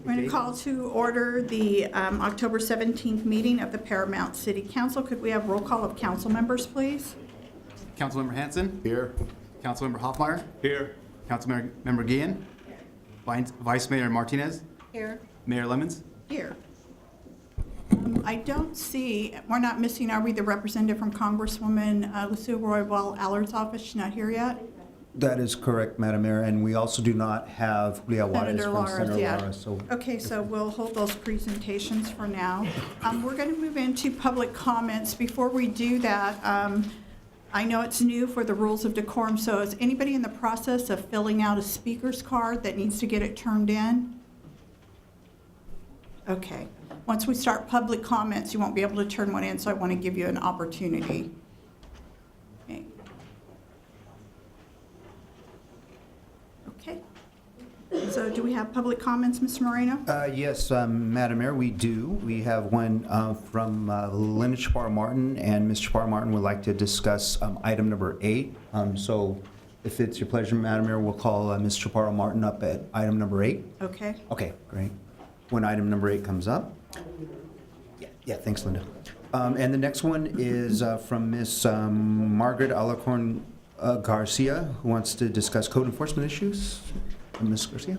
We're going to call to order the October 17th meeting of the Paramount City Council. Could we have roll call of council members, please? Councilmember Hanson. Here. Councilmember Hoffmeyer. Here. Councilmember Guillen. Vice Mayor Martinez. Here. Mayor Lemons. Here. I don't see, we're not missing, are we, the representative from Congresswoman Lucille Roybal Allard's office? She's not here yet? That is correct, Madam Mayor, and we also do not have Leah Juarez Senator from Laura's, Senator yeah. Laura. So Okay, so we'll hold those presentations for now. We're going to move into public comments. Before we do that, I know it's new for the rules of decorum, so is anybody in the process of filling out a speaker's card that needs to get it turned in? Okay. Once we start public comments, you won't be able to turn one in, so I want to give you an opportunity. Okay. Okay. So do we have public comments, Mr. Moreno? yes, Madam Mayor, we do. We have one from Linda Chaparro Martin, and Ms. Chaparro Martin would like to discuss item number 8. So if it's your pleasure, Madam Mayor, we'll call Ms. Chaparro Martin up at item number 8. Okay. Okay, great. When item number 8 comes up. Yeah, thanks, Linda. And the next one is from Ms. Margaret Alarcon Garcia, who wants to discuss code enforcement issues. Ms. Garcia?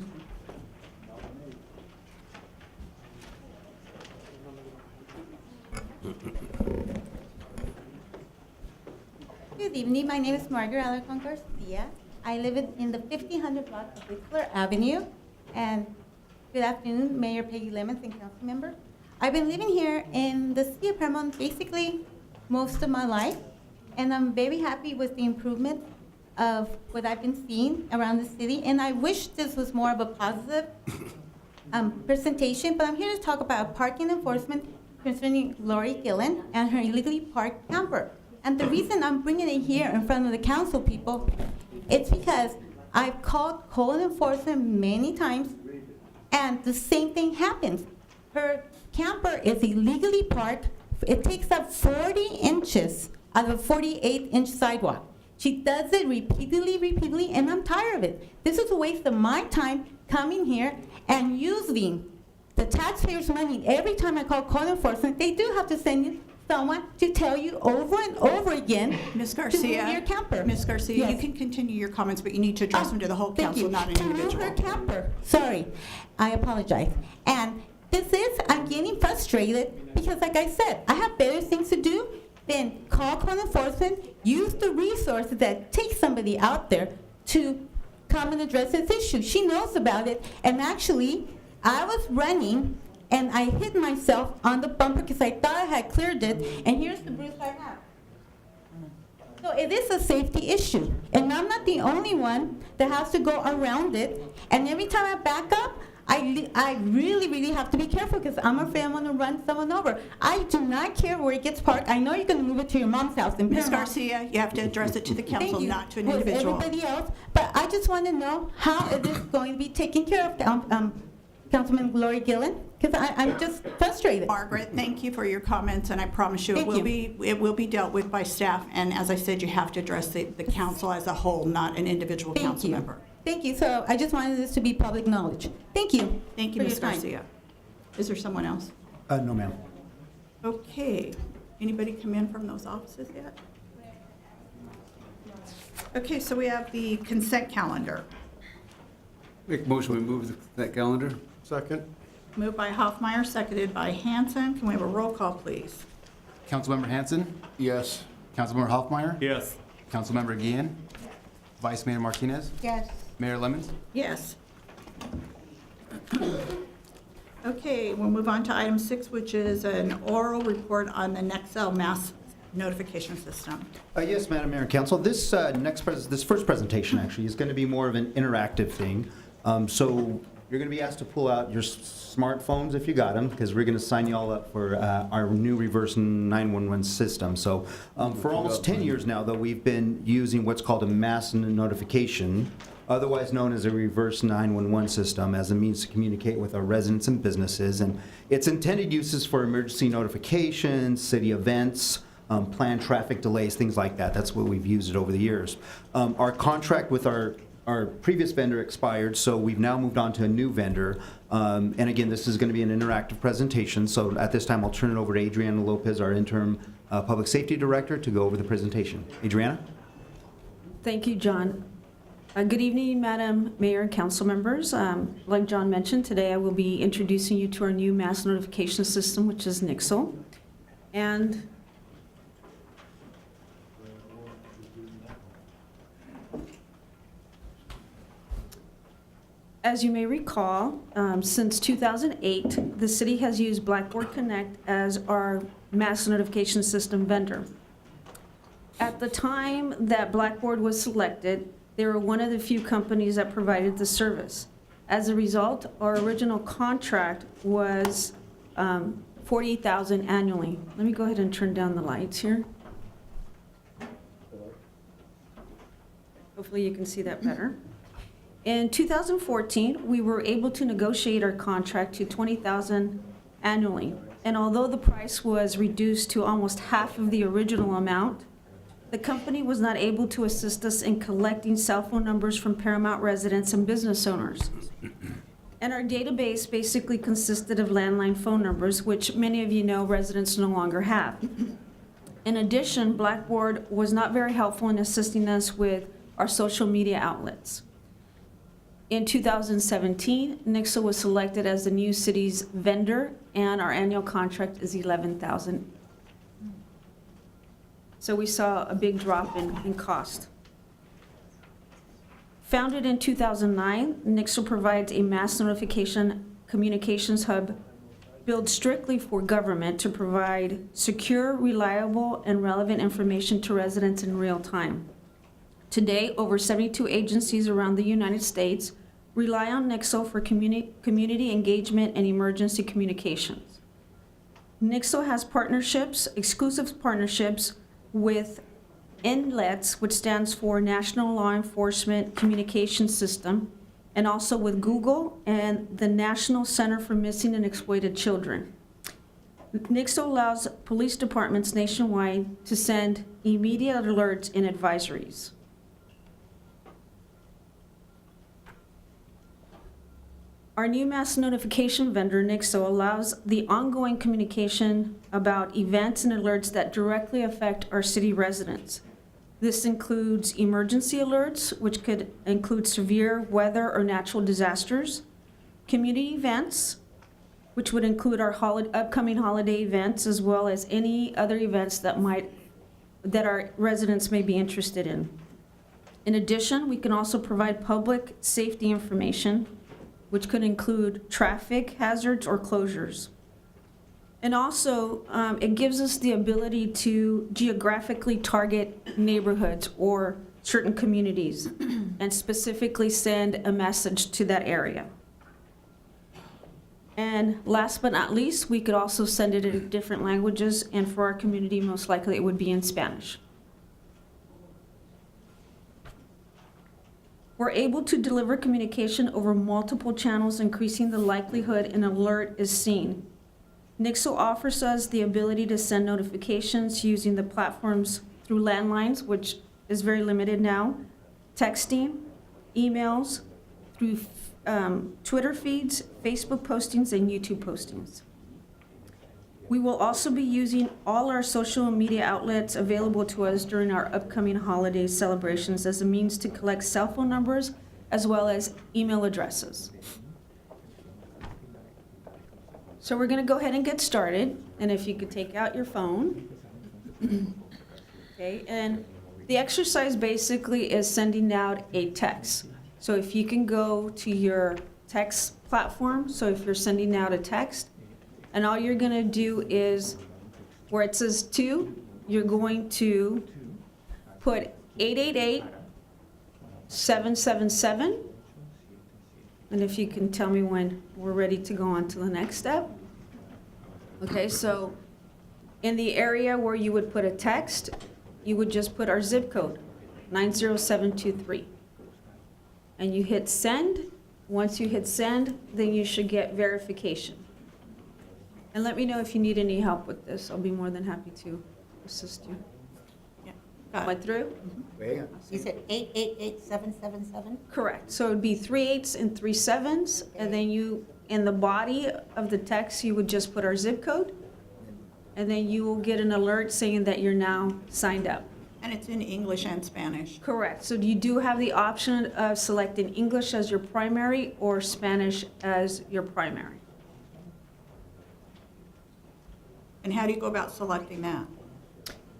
Good evening. My name is Margaret Alarcon Garcia. I live in the 1500 block of Whistler Avenue. And good afternoon, Mayor Peggy Lemons and council members. I've been living here in the city of Paramount basically most of my life, and I'm very happy with the improvement of what I've been seeing around the city. And I wish this was more of a positive presentation, but I'm here to talk about parking enforcement concerning Lori Gillen and her illegally parked camper. And the reason I'm bringing it here in front of the council people, it's because I've called code enforcement many times, and the same thing happens. Her camper is illegally parked. It takes up 40 inches out of a 48-inch sidewalk. She does it repeatedly, and I'm tired of it. This is a waste of my time coming here and using the taxpayers' money. Every time I call code enforcement, they do have to send you someone to tell you over and over again Ms. to Garcia. move your camper. Ms. Garcia, you Yes. can continue your comments, but you need to address them to the whole Thank council, you. not an To move individual. her camper. Sorry, I apologize. And I'm getting frustrated because, like I said, I have better things to do than call code enforcement, use the resources that take somebody out there to come and address this issue. She knows about it, and actually, I was running and I hit myself on the bumper because I thought I had cleared it, and here's the bruise I have. So it is a safety issue, and I'm not the only one that has to go around it. And every time I back up, I really have to be careful because I'm afraid I'm going to run someone over. I do not care where it gets parked. I know you're going to move it to your mom's house in Ms. Paramount. Garcia, you have to address it to the Thank council, you. not to an With individual. everybody else, but I just want to know how it is going to be taken care of, Councilman Lori Gillen, because I'm just frustrated. Margaret, thank you for your comments, and I promise you, Thank it will be dealt with by staff. And as I said, you have to address the council as a whole, not an individual Thank council you. member. Thank you. So I just wanted this to be public knowledge. Thank you. Thank you, for Ms. your time. Garcia. Is there someone else? No, ma'am. Okay. Anybody come in from those offices yet? Okay, so we have the consent calendar. Make a motion, we move that calendar. Second. Moved by Hoffmeyer, seconded by Hanson. Can we have a roll call, please? Councilmember Hanson. Yes. Councilmember Hoffmeyer. Yes. Councilmember Guillen. Vice Mayor Martinez. Yes. Mayor Lemons. Yes. Okay, we'll move on to item 6, which is an oral report on the Nexel mass notification system. Yes, Madam Mayor and Council. This this first presentation actually is going to be more of an interactive thing. So you're going to be asked to pull out your smartphones if you got them, because we're going to sign you all up for our new reverse 911 system. So for almost 10 years now, though, we've been using what's called a mass notification, otherwise known as a reverse 911 system, as a means to communicate with our residents and businesses. And its intended uses for emergency notifications, city events, planned traffic delays, things like that. That's what we've used it over the years. Our contract with our our previous vendor expired, so we've now moved on to a new vendor. And again, this is going to be an interactive presentation, so at this time, I'll turn it over to Adriana Lopez, our interim Public Safety Director, to go over the presentation. Adriana? Thank you, John. Good evening, Madam Mayor and council members. Like John mentioned, today I will be introducing you to our new mass notification system, which is Nixle. And as you may recall, since 2008, the city has used Blackboard Connect as our mass notification system vendor. At the time that Blackboard was selected, they were one of the few companies that provided the service. As a result, our original contract was $48,000 annually. Let me go ahead and turn down the lights here. Hopefully you can see that better. In 2014, we were able to negotiate our contract to $20,000 annually. And although the price was reduced to almost half of the original amount, the company was not able to assist us in collecting cell phone numbers from Paramount residents and business owners. And our database basically consisted of landline phone numbers, which many of you know residents no longer have. In addition, Blackboard was not very helpful in assisting us with our social media outlets. In 2017, Nixle was selected as the new city's vendor, and our annual contract is $11,000. So we saw a big drop in cost. Founded in 2009, Nixle provides a mass notification communications hub built strictly for government to provide secure, reliable, and relevant information to residents in real time. Today, over 72 agencies around the United States rely on Nixle for community engagement and emergency communications. Nixle has partnerships, exclusive partnerships with NLETS, which stands for National Law Enforcement Communication System, and also with Google and the National Center for Missing and Exploited Children. Nixle allows police departments nationwide to send immediate alerts and advisories. Our new mass notification vendor, Nixle, allows the ongoing communication about events and alerts that directly affect our city residents. This includes emergency alerts, which could include severe weather or natural disasters, community events, which would include our upcoming holiday events, as well as any other events that our residents may be interested in. In addition, we can also provide public safety information, which could include traffic hazards or closures. And also, it gives us the ability to geographically target neighborhoods or certain communities and specifically send a message to that area. And last but not least, we could also send it in different languages, and for our community, most likely it would be in Spanish. We're able to deliver communication over multiple channels, increasing the likelihood an alert is seen. Nixle offers us the ability to send notifications using the platforms through landlines, which is very limited now, texting, emails, through Twitter feeds, Facebook postings, and YouTube postings. We will also be using all our social media outlets available to us during our upcoming holiday celebrations as a means to collect cell phone numbers as well as email addresses. So we're going to go ahead and get started, and if you could take out your phone. Okay, and the exercise basically is sending out a text. So if you can go to your text platform, so if you're sending out a text, and all you're going to do is, where it says 2, you're going to put 888-777. And if you can tell me when we're ready to go on to the next step. Okay, so in the area where you would put a text, you would just put our zip code, 90723. And you hit send. Once you hit send, then you should get verification. And let me know if you need any help with this. I'll be more than happy to assist you. Yeah. Got it. Went through? You said 888777? Correct. So it'd be 3/8 and 3/7, and then you, in the body of the text, you would just put our zip code, and then you will get an alert saying that you're now signed up. And it's in English and Spanish. Correct. So you do have the option of selecting English as your primary or Spanish as your primary. And how do you go about selecting that?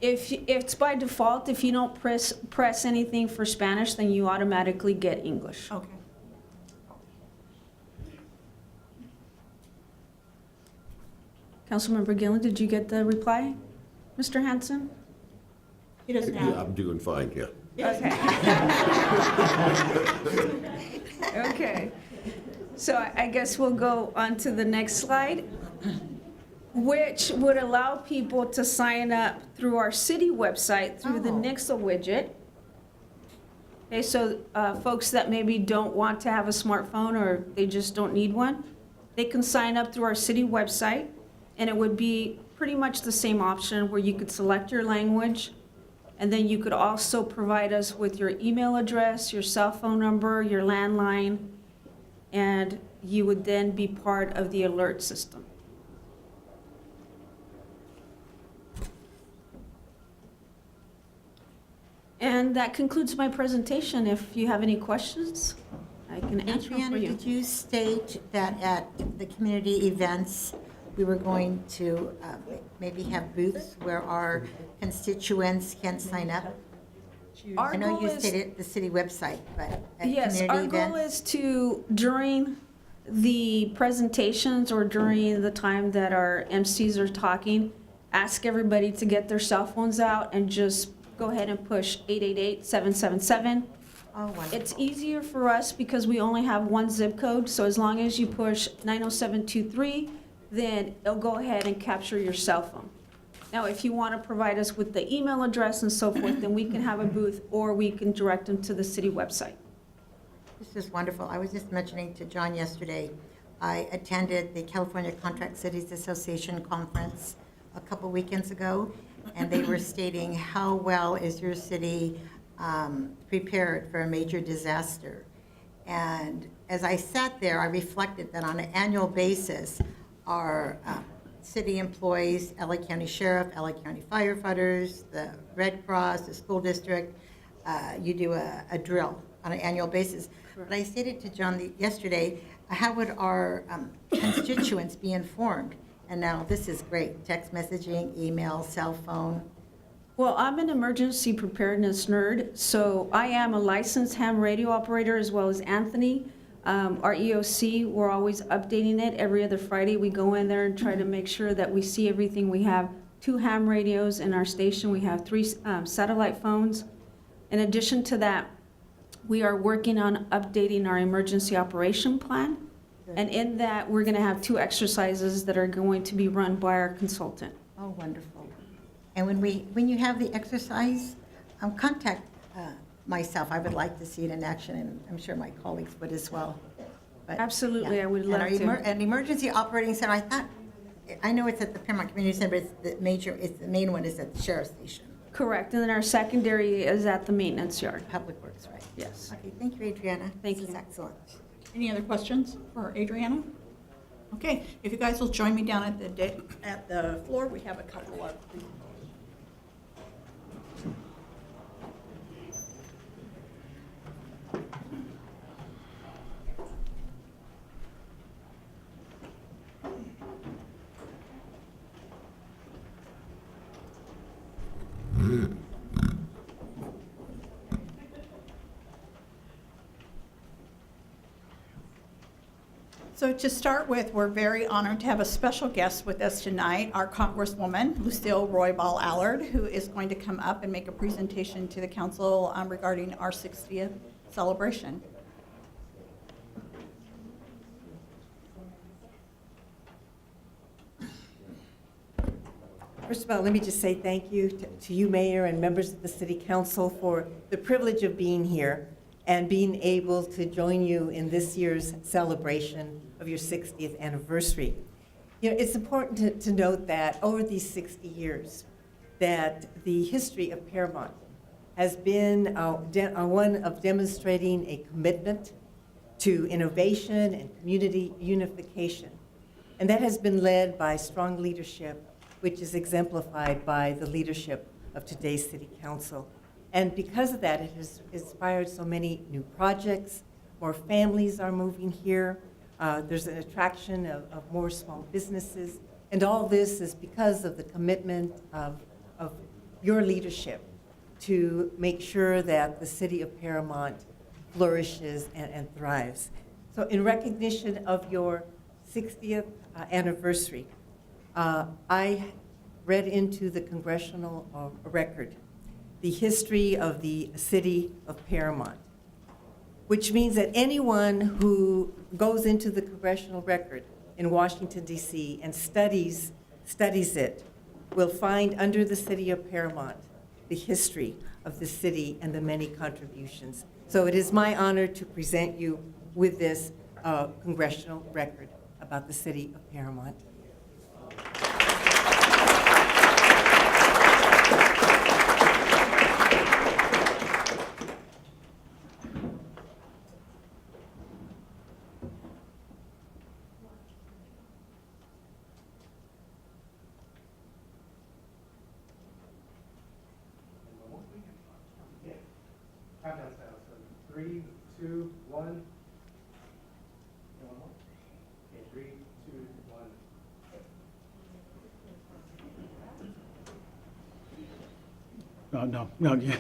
If it's by default, if you don't press anything for Spanish, then you automatically get English. Okay. Councilmember Gillen, did you get the reply? Mr. Hanson? He doesn't Yeah, have. I'm doing fine, yeah. Okay. Okay. So I guess we'll go on to the next slide, which would allow people to sign up through our city website through the Nixle widget. Okay, so folks that maybe don't want to have a smartphone or they just don't need one, they can sign up through our city website, and it would be pretty much the same option where you could select your language, and then you could also provide us with your email address, your cell phone number, your landline, and you would then be part of the alert system. And that concludes my presentation. If you have any questions, I can answer them for Adriana, you. did you state that at the community events, we were going to maybe have booths where our constituents can sign up? Our I know goal you is- stated the city website, but at Yes, community our goal events? is to, during the presentations or during the time that our MCs are talking, ask everybody to get their cell phones out and just go ahead and push 888-777. Oh, wonderful. It's easier for us because we only have one zip code, so as long as you push 90723, then it'll go ahead and capture your cell phone. Now, if you want to provide us with the email address and so forth, then we can have a booth, or we can direct them to the city website. This is wonderful. I was just mentioning to John yesterday, I attended the California Contract Cities Association conference a couple weekends ago, and they were stating how well is your city prepared for a major disaster. And as I sat there, I reflected that on an annual basis, our city employees, LA County Sheriff, LA County firefighters, the Red Cross, the school district, you do a drill on an annual basis. But I stated to John yesterday, how would our constituents be informed? And now this is great, text messaging, email, cell phone. Well, I'm an emergency preparedness nerd, so I am a licensed ham radio operator as well as Anthony. Our EOC, we're always updating it. Every other Friday, we go in there and try to make sure that we see everything. We have 2 ham radios in our station. We have 3 satellite phones. In addition to that, we are working on updating our emergency operation plan. And in that, we're going to have 2 exercises that are going to be run by our consultant. Oh, wonderful. And when you have the exercise, contact myself. I would like to see it in action, and I'm sure my colleagues would as well. But, Absolutely, yeah. I would And love our to. An emergency operating center, I know it's at the Paramount Community Center, but the main one is at the Sheriff's Station, Correct, and then our secondary is at the maintenance yard. Public Works, right? Yes. Okay, thank you, Adriana. Thank This is you. excellent. Any other questions for Adriana? Okay, if you guys will join me down at the floor, we have a couple of. So to start with, we're very honored to have a special guest with us tonight, our Congresswoman, Lucille Roybal Allard, who is going to come up and make a presentation to the council regarding our 60th celebration. First of all, let me just say thank you to you, Mayor, and members of the City Council for the privilege of being here and being able to join you in this year's celebration of your 60th anniversary. You know, it's important to note that over these 60 years, that the history of Paramount has been one of demonstrating a commitment to innovation and community unification. And that has been led by strong leadership, which is exemplified by the leadership of today's City Council. And because of that, it has inspired so many new projects. More families are moving here. There's an attraction of more small businesses. And all this is because of the commitment of your leadership to make sure that the city of Paramount flourishes and thrives. So in recognition of your 60th anniversary, I read into the congressional record the history of the city of Paramount, which means that anyone who goes into the congressional record in Washington, D.C. and studies it will find under the city of Paramount the history of the city and the many contributions. So it is my honor to present you with this congressional record about the city of Paramount. Countdown style, so 3, 2, 1. And one more. Okay, 3, 2, 1. No, yeah.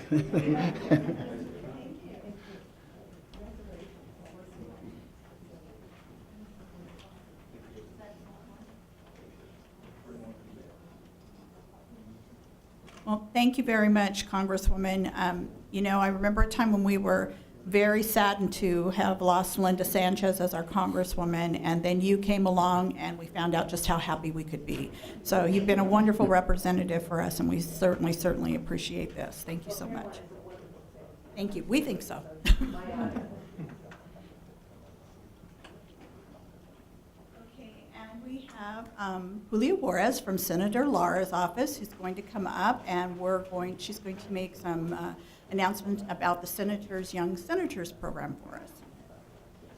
Well, thank you very much, Congresswoman. You know, I remember a time when we were very saddened to have lost Linda Sanchez as our Congresswoman, and then you came along and we found out just how happy we could be. So you've been a wonderful representative for us, and we certainly appreciate this. Thank you so much. Thank you. We think so. Okay, and we have Julio Juarez from Senator Lara's office, who's going to come up, and she's going to make some announcement about the Young Senators program for us.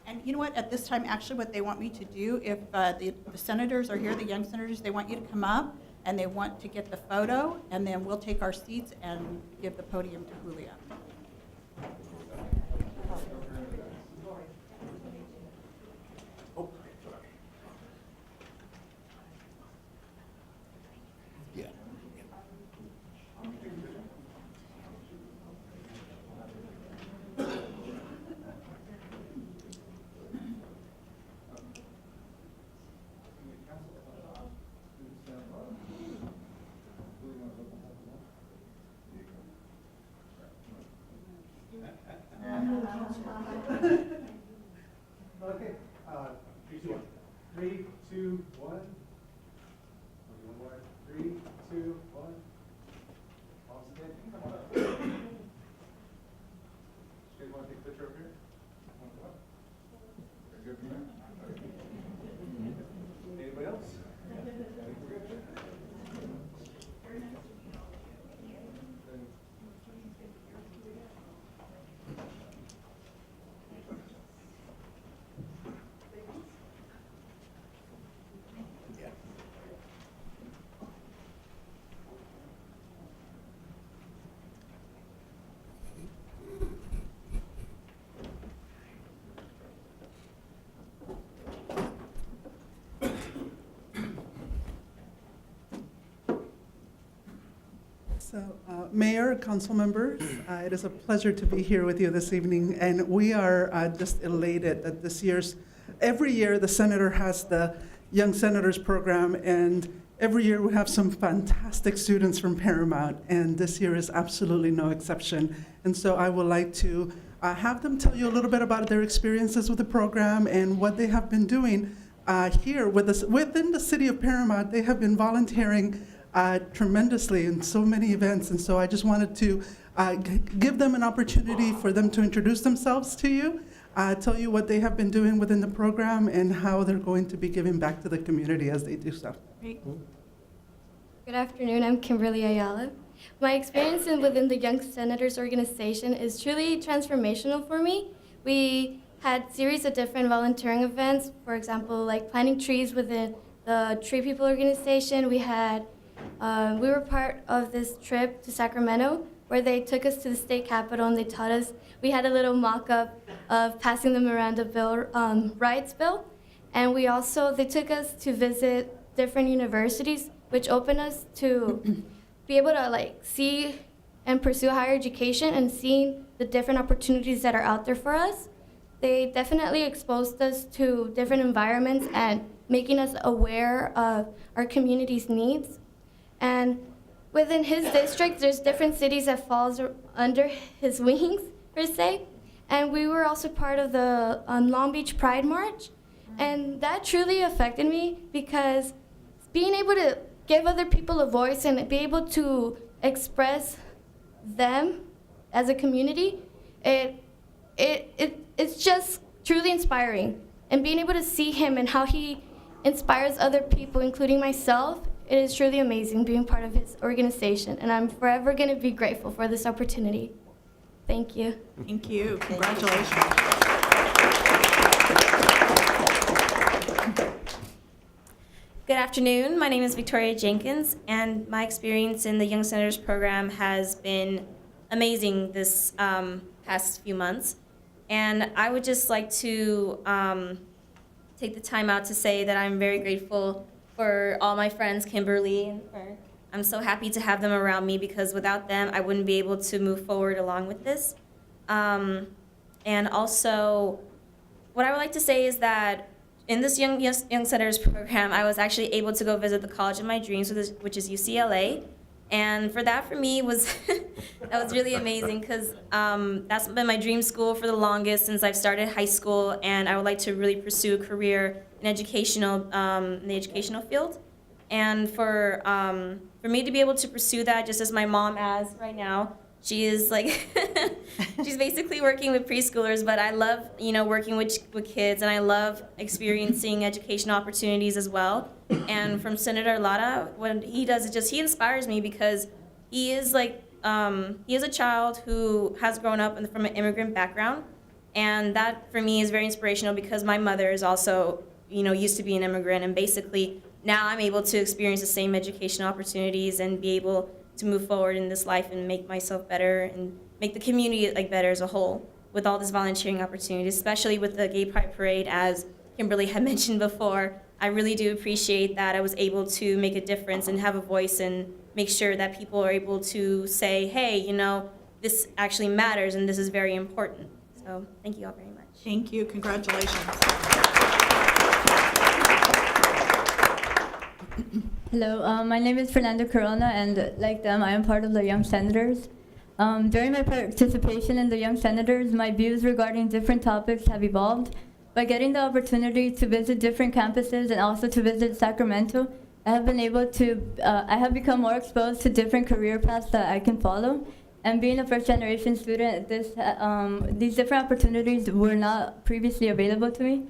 And you know what, at this time, actually what they want me to do, if the senators are here, the young senators, they want you to come up and they want to get the photo, and then we'll take our seats and give the podium to Julio. Okay, 3, 2, 1. One more. 3, 2, 1. Pause again. Come on up. You guys want to take a picture over here? Want to come up? Very good from there. Okay. Anybody else? I think we're good. So, Mayor, council members, it is a pleasure to be here with you this evening, and we are just elated that every year the Senator has the Young Senators program, and every year we have some fantastic students from Paramount, and this year is absolutely no exception. And so I would like to have them tell you a little bit about their experiences with the program and what they have been doing here within the city of Paramount. They have been volunteering tremendously in so many events, and so I just wanted to give them an opportunity for them to introduce themselves to you, tell you what they have been doing within the program and how they're going to be giving back to the community as they do so. Great. Good afternoon, I'm Kimberly Ayala. My experience within the Young Senators organization is truly transformational for me. We had series of different volunteering events, for example, like planting trees within the Tree People organization. We were part of this trip to Sacramento where they took us to the state capitol and they taught us, we had a little mock-up of passing the Miranda rights bill. And they took us to visit different universities, which opened us to be able to see and pursue higher education and seeing the different opportunities that are out there for us. They definitely exposed us to different environments and making us aware of our community's needs. And within his district, there's different cities that falls under his wings, per se. And we were also part of the Long Beach Pride March. And that truly affected me because being able to give other people a voice and be able to express them as a community, it's just truly inspiring. And being able to see him and how he inspires other people, including myself, it is truly amazing being part of his organization. And I'm forever going to be grateful for this opportunity. Thank you. Thank you. Congratulations. Good afternoon. My name is Victoria Jenkins, and my experience in the Young Senators program has been amazing this past few months. And I would just like to take the time out to say that I'm very grateful for all my friends, Kimberly, and I'm so happy to have them around me because without them, I wouldn't be able to move forward along with this. And also, what I would like to say is that in this Young Senators program, I was actually able to go visit the college of my dreams, which is UCLA. And for me, that was really amazing because that's been my dream school for the longest since I've started high school, and I would like to really pursue a career in the educational field. And for me to be able to pursue that, just as my mom has right now, she is she's basically working with preschoolers, but I love, working with kids, and I love experiencing educational opportunities as well. And from Senator Lara, what he does is he inspires me because he is he is a child who has grown up from an immigrant background, and that for me is very inspirational because my mother is also, used to be an immigrant, and basically now I'm able to experience the same educational opportunities and be able to move forward in this life and make myself better and make the community better as a whole with all this volunteering opportunities, especially with the Gay Pride Parade, as Kimberly had mentioned before. I really do appreciate that I was able to make a difference and have a voice and make sure that people are able to say, hey, this actually matters and this is very important. So thank you all very much. Thank you. Congratulations. Hello, my name is Fernanda Corona, and like them, I am part of the Young Senators. During my participation in the Young Senators, my views regarding different topics have evolved. By getting the opportunity to visit different campuses and also to visit Sacramento, I have become more exposed to different career paths that I can follow. And being a first-generation student, these different opportunities were not previously available to me.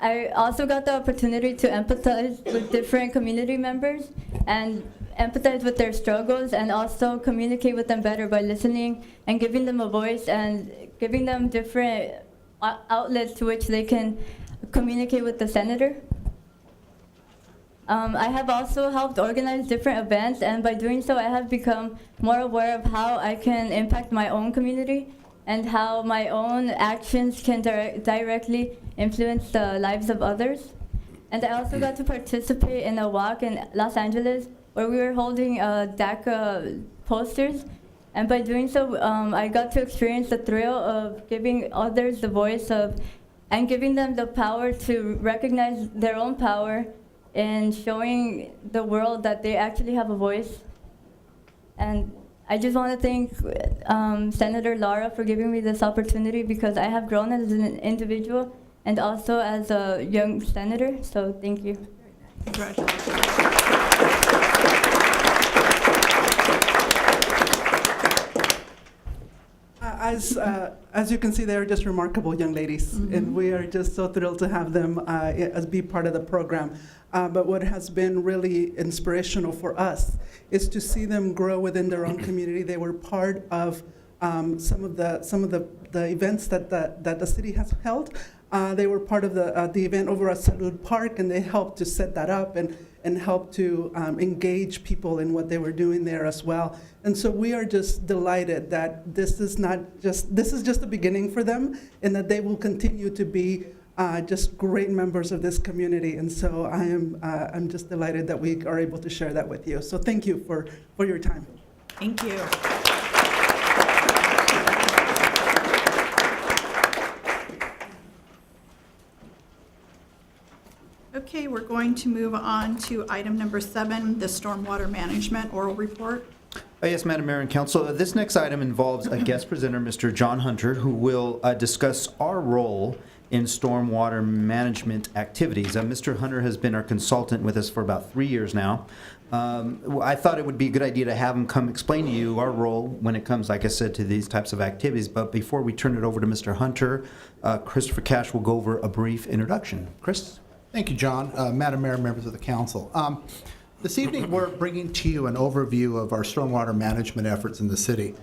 I also got the opportunity to empathize with different community members and empathize with their struggles and also communicate with them better by listening and giving them a voice and giving them different outlets to which they can communicate with the senator. I have also helped organize different events, and by doing so I have become more aware of how I can impact my own community and how my own actions can directly influence the lives of others. And I also got to participate in a walk in Los Angeles where we were holding DACA posters. And by doing so, I got to experience the thrill of giving others the voice and giving them the power to recognize their own power and showing the world that they actually have a voice. And I just want to thank Senator Lara for giving me this opportunity because I have grown as an individual and also as a young senator, so thank you. Congratulations. As you can see, they are just remarkable young ladies, and we are just so thrilled to have them as be part of the program. But what has been really inspirational for us is to see them grow within their own community. They were part of some of the events that the city has held. They were part of the event over at Salud Park, and they helped to set that up and help to engage people in what they were doing there as well. And so we are just delighted that this is just the beginning for them, and that they will continue to be just great members of this community. And so I'm just delighted that we are able to share that with you. So thank you for your time. Thank you. Okay, we're going to move on to item number 7, the Stormwater Management Oral Report. Yes, Madam Mayor and Council. This next item involves a guest presenter, Mr. John Hunter, who will discuss our role in stormwater management activities. Mr. Hunter has been our consultant with us for about 3 years now. I thought it would be a good idea to have him come explain to you our role when it comes, like I said, to these types of activities. But before we turn it over to Mr. Hunter, Christopher Cash will go over a brief introduction. Chris? Thank you, John. Madam Mayor, members of the council. This evening, we're bringing to you an overview of our stormwater management efforts in the city.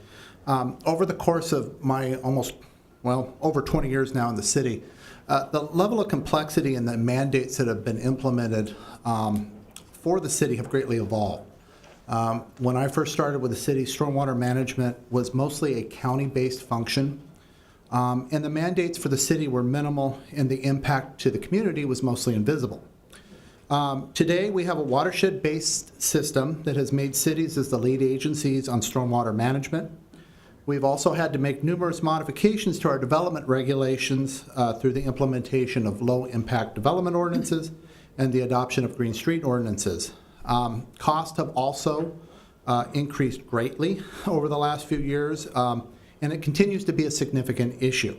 Over the course of my over 20 years now in the city, the level of complexity and the mandates that have been implemented for the city have greatly evolved. When I first started with the city, stormwater management was mostly a county-based function. And the mandates for the city were minimal, and the impact to the community was mostly invisible. Today, we have a watershed-based system that has made cities as the lead agencies on stormwater management. We've also had to make numerous modifications to our development regulations through the implementation of low-impact development ordinances and the adoption of green street ordinances. Costs have also increased greatly over the last few years. And it continues to be a significant issue.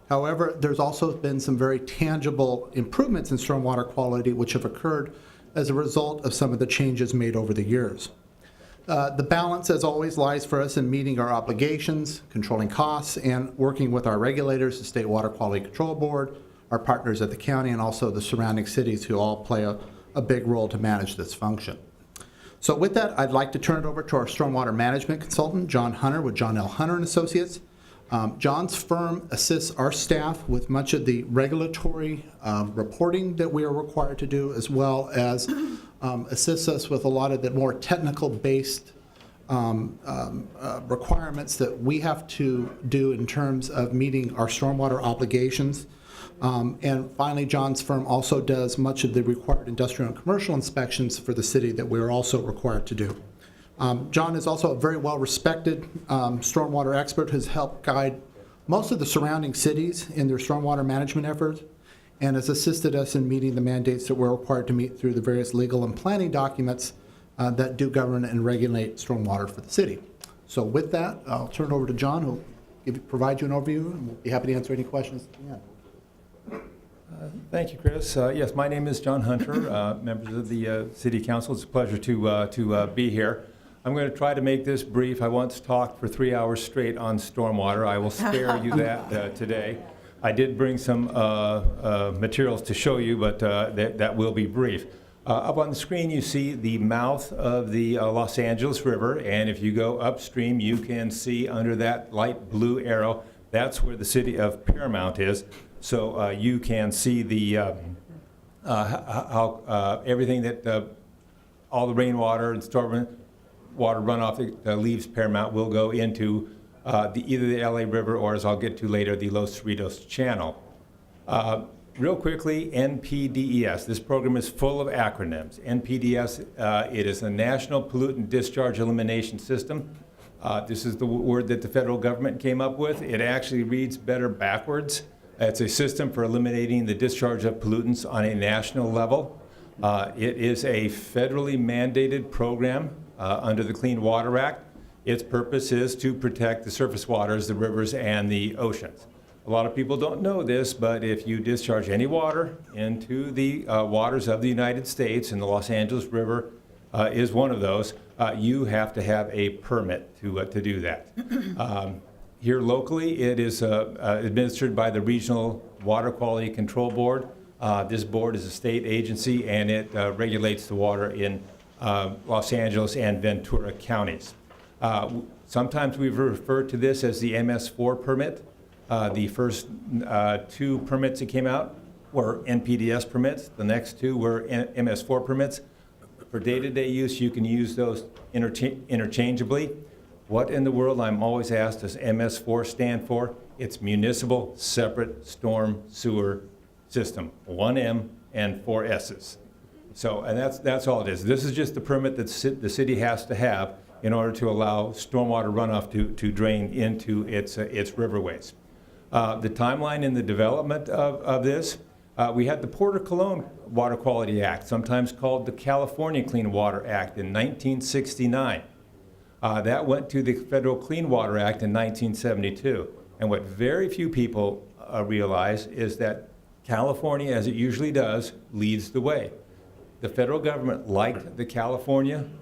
However, there's also been some very tangible improvements in stormwater quality which have occurred as a result of some of the changes made over the years. The balance, as always, lies for us in meeting our obligations, controlling costs, and working with our regulators, the State Water Quality Control Board, our partners at the county, and also the surrounding cities who all play a big role to manage this function. So with that, I'd like to turn it over to our stormwater management consultant, John Hunter, with John L. Hunter & Associates. John's firm assists our staff with much of the regulatory reporting that we are required to do, as well as assists us with a lot of the more technical-based requirements that we have to do in terms of meeting our stormwater obligations. And finally, John's firm also does much of the required industrial and commercial inspections for the city that we're also required to do. John is also a very well-respected stormwater expert who's helped guide most of the surrounding cities in their stormwater management efforts and has assisted us in meeting the mandates that we're required to meet through the various legal and planning documents that do govern and regulate stormwater for the city. So with that, I'll turn it over to John, who will provide you an overview, and we'll be happy to answer any questions at the end. Thank you, Chris. Yes, my name is John Hunter, members of the City Council. It's a pleasure to be here. I'm going to try to make this brief. I once talked for 3 hours straight on stormwater. I will spare you that today. I did bring some materials to show you, but that will be brief. Up on the screen, you see the mouth of the Los Angeles River, and if you go upstream, you can see under that light blue arrow, that's where the city of Paramount is. So you can see the how everything that all the rainwater and storm water runoff that leaves Paramount will go into either the LA River or, as I'll get to later, the Los Cerritos Channel. Real quickly, NPDES. This program is full of acronyms. NPDES, it is a National Pollutant Discharge Elimination System. This is the word that the federal government came up with. It actually reads better backwards. It's a system for eliminating the discharge of pollutants on a national level. It is a federally mandated program under the Clean Water Act. Its purpose is to protect the surface waters, the rivers, and the oceans. A lot of people don't know this, but if you discharge any water into the waters of the United States, and the Los Angeles River is one of those, you have to have a permit to do that. Here locally, it is administered by the Regional Water Quality Control Board. This board is a state agency, and it regulates the water in Los Angeles and Ventura counties. Sometimes we've referred to this as the MS4 permit. The first 2 permits that came out were NPDES permits. The next 2 were MS4 permits. For day-to-day use, you can use those interchangeably. What in the world, I'm always asked, does MS4 stand for? It's Municipal Separate Storm Sewer System, 1 M and 4 S's. So, and that's all it is. This is just the permit that the city has to have in order to allow stormwater runoff to drain into its riverways. The timeline in the development of this, we had the Porter Cologne Water Quality Act, sometimes called the California Clean Water Act in 1969. That went to the Federal Clean Water Act in 1972. And what very few people realize is that California, as it usually does, leads the way. The federal government liked the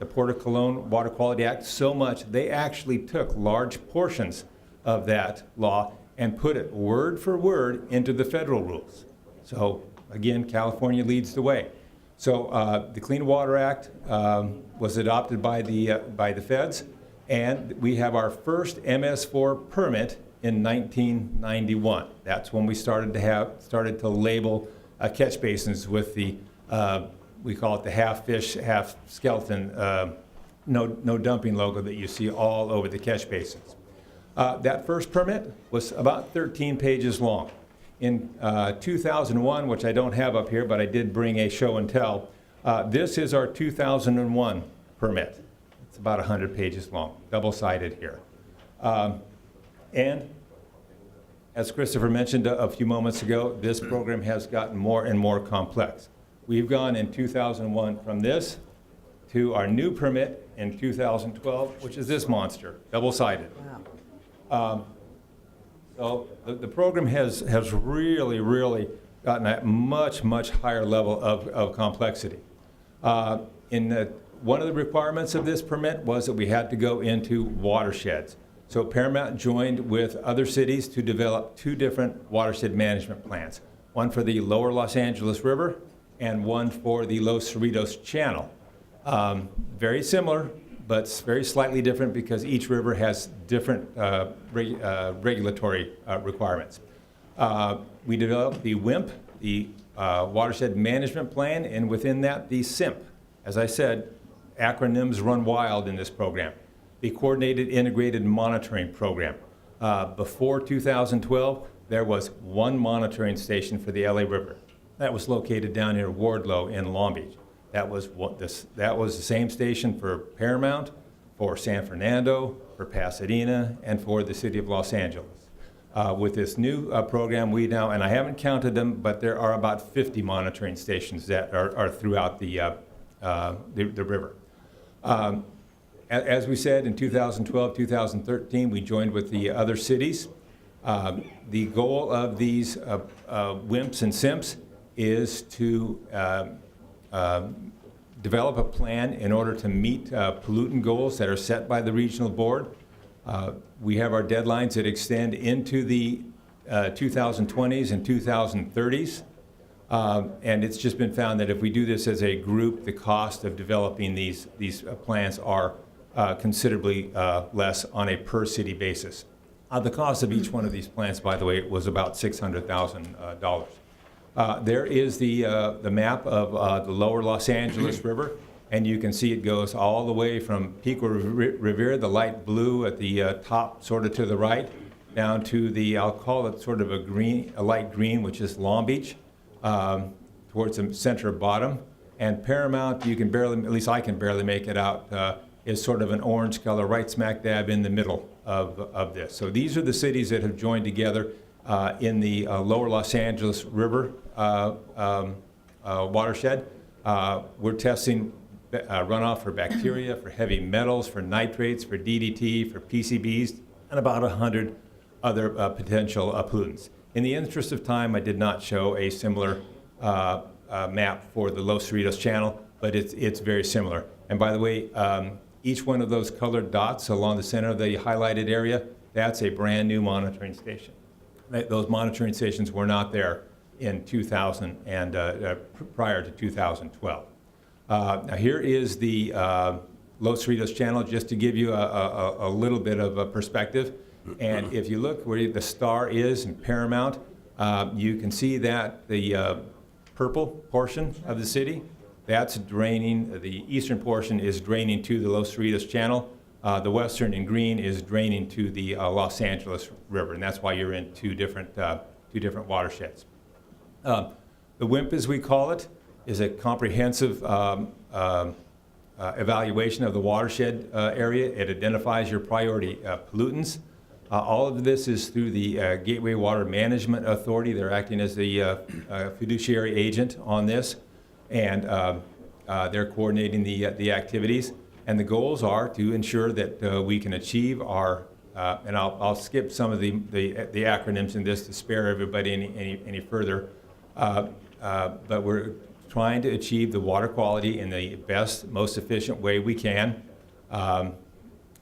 Porter Cologne Water Quality Act so much, they actually took large portions of that law and put it word for word into the federal rules. So again, California leads the way. So the Clean Water Act was adopted by the feds, and we have our first MS4 permit in 1991. That's when we started to label catch basins with the we call it the half fish, half skeleton, no dumping logo that you see all over the catch basins. That first permit was about 13 pages long. In 2001, which I don't have up here, but I did bring a show and tell, this is our 2001 permit. It's about 100 pages long, double-sided here. And as Christopher mentioned a few moments ago, this program has gotten more and more complex. We've gone in 2001 from this to our new permit in 2012, which is this monster, double-sided. Wow. So the program has really gotten a much higher level of complexity. One of the requirements of this permit was that we had to go into watersheds. So Paramount joined with other cities to develop 2 different watershed management plans, one for the lower Los Angeles River and one for the Los Cerritos Channel. Very similar, but very slightly different because each river has different regulatory requirements. We developed the WIMP, the Watershed Management Plan, and within that, the SIMP. As I said, acronyms run wild in this program. The Coordinated Integrated Monitoring Program. Before 2012, there was 1 monitoring station for the LA River. That was located down near Wardlow in Long Beach. That was the same station for Paramount, for San Fernando, for Pasadena, and for the city of Los Angeles. With this new program, we now, and I haven't counted them, but there are about 50 monitoring stations that are throughout the river. As we said, in 2012, 2013, we joined with the other cities. The goal of these WIMPs and SIMPs is to develop a plan in order to meet pollutant goals that are set by the regional board. We have our deadlines that extend into the 2020s and 2030s. And it's just been found that if we do this as a group, the cost of developing these plans are considerably less on a per city basis. The cost of each one of these plans, by the way, was about $600,000. There is the map of the lower Los Angeles River, and you can see it goes all the way from Pico Revere, the light blue at the top, sort of to the right, down to the, I'll call it sort of a light green, which is Long Beach, towards the center bottom. And Paramount, you can barely, at least I can barely make it out, is sort of an orange color right smack dab in the middle of this. So these are the cities that have joined together in the lower Los Angeles River watershed. We're testing runoff for bacteria, for heavy metals, for nitrates, for DDT, for PCBs, and about 100 other potential pollutants. In the interest of time, I did not show a similar map for the Los Cerritos Channel, but it's very similar. And by the way, each one of those colored dots along the center of the highlighted area that's a brand-new monitoring station. Those monitoring stations were not there in 2000 and prior to 2012. Now here is the Los Cerritos Channel, just to give you a little bit of a perspective. And if you look where the star is in Paramount, you can see that the purple portion of the city, that's draining, the eastern portion is draining to the Los Cerritos Channel. The western in green is draining to the Los Angeles River, and that's why you're in two different watersheds. The WIMP, as we call it, is a comprehensive evaluation of the watershed area. It identifies your priority pollutants. All of this is through the Gateway Water Management Authority. They're acting as the fiduciary agent on this, and they're coordinating the activities. And the goals are to ensure that we can achieve our, and I'll skip some of the acronyms in this to spare everybody any further, but we're trying to achieve the water quality in the best, most efficient way we can.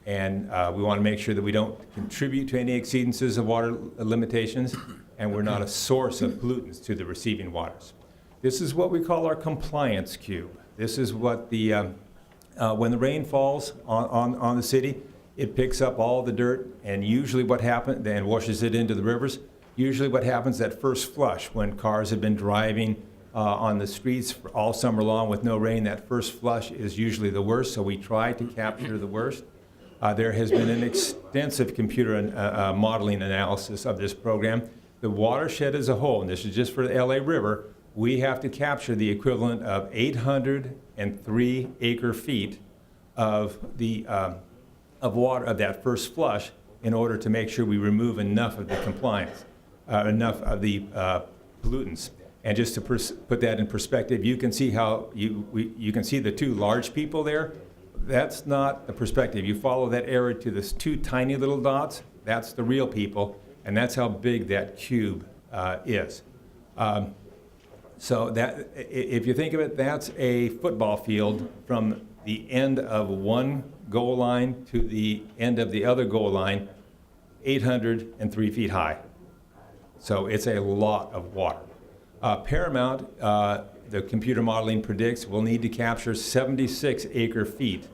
And we want to make sure that we don't contribute to any exceedances of water limitations, and we're not a source of pollutants to the receiving waters. This is what we call our compliance cube. This is what the when the rain falls on the city, it picks up all the dirt, and usually what happens, then washes it into the rivers. Usually what happens that first flush, when cars have been driving on the streets all summer long with no rain, that first flush is usually the worst, so we try to capture the worst. There has been an extensive computer modeling analysis of this program. The watershed as a whole, and this is just for the LA River, we have to capture the equivalent of 803 acre-feet of the of water of that first flush in order to make sure we remove enough of the compliance, enough of the pollutants. And just to put that in perspective, you can see how you can see the two large people there. That's not the perspective. You follow that arrow to the two tiny little dots. That's the real people, and that's how big that cube is. So that, if you think of it, that's a football field from the end of one goal line to the end of the other goal line, 803 feet high. So it's a lot of water. Paramount, the computer modeling predicts, will need to capture 76 acre-feet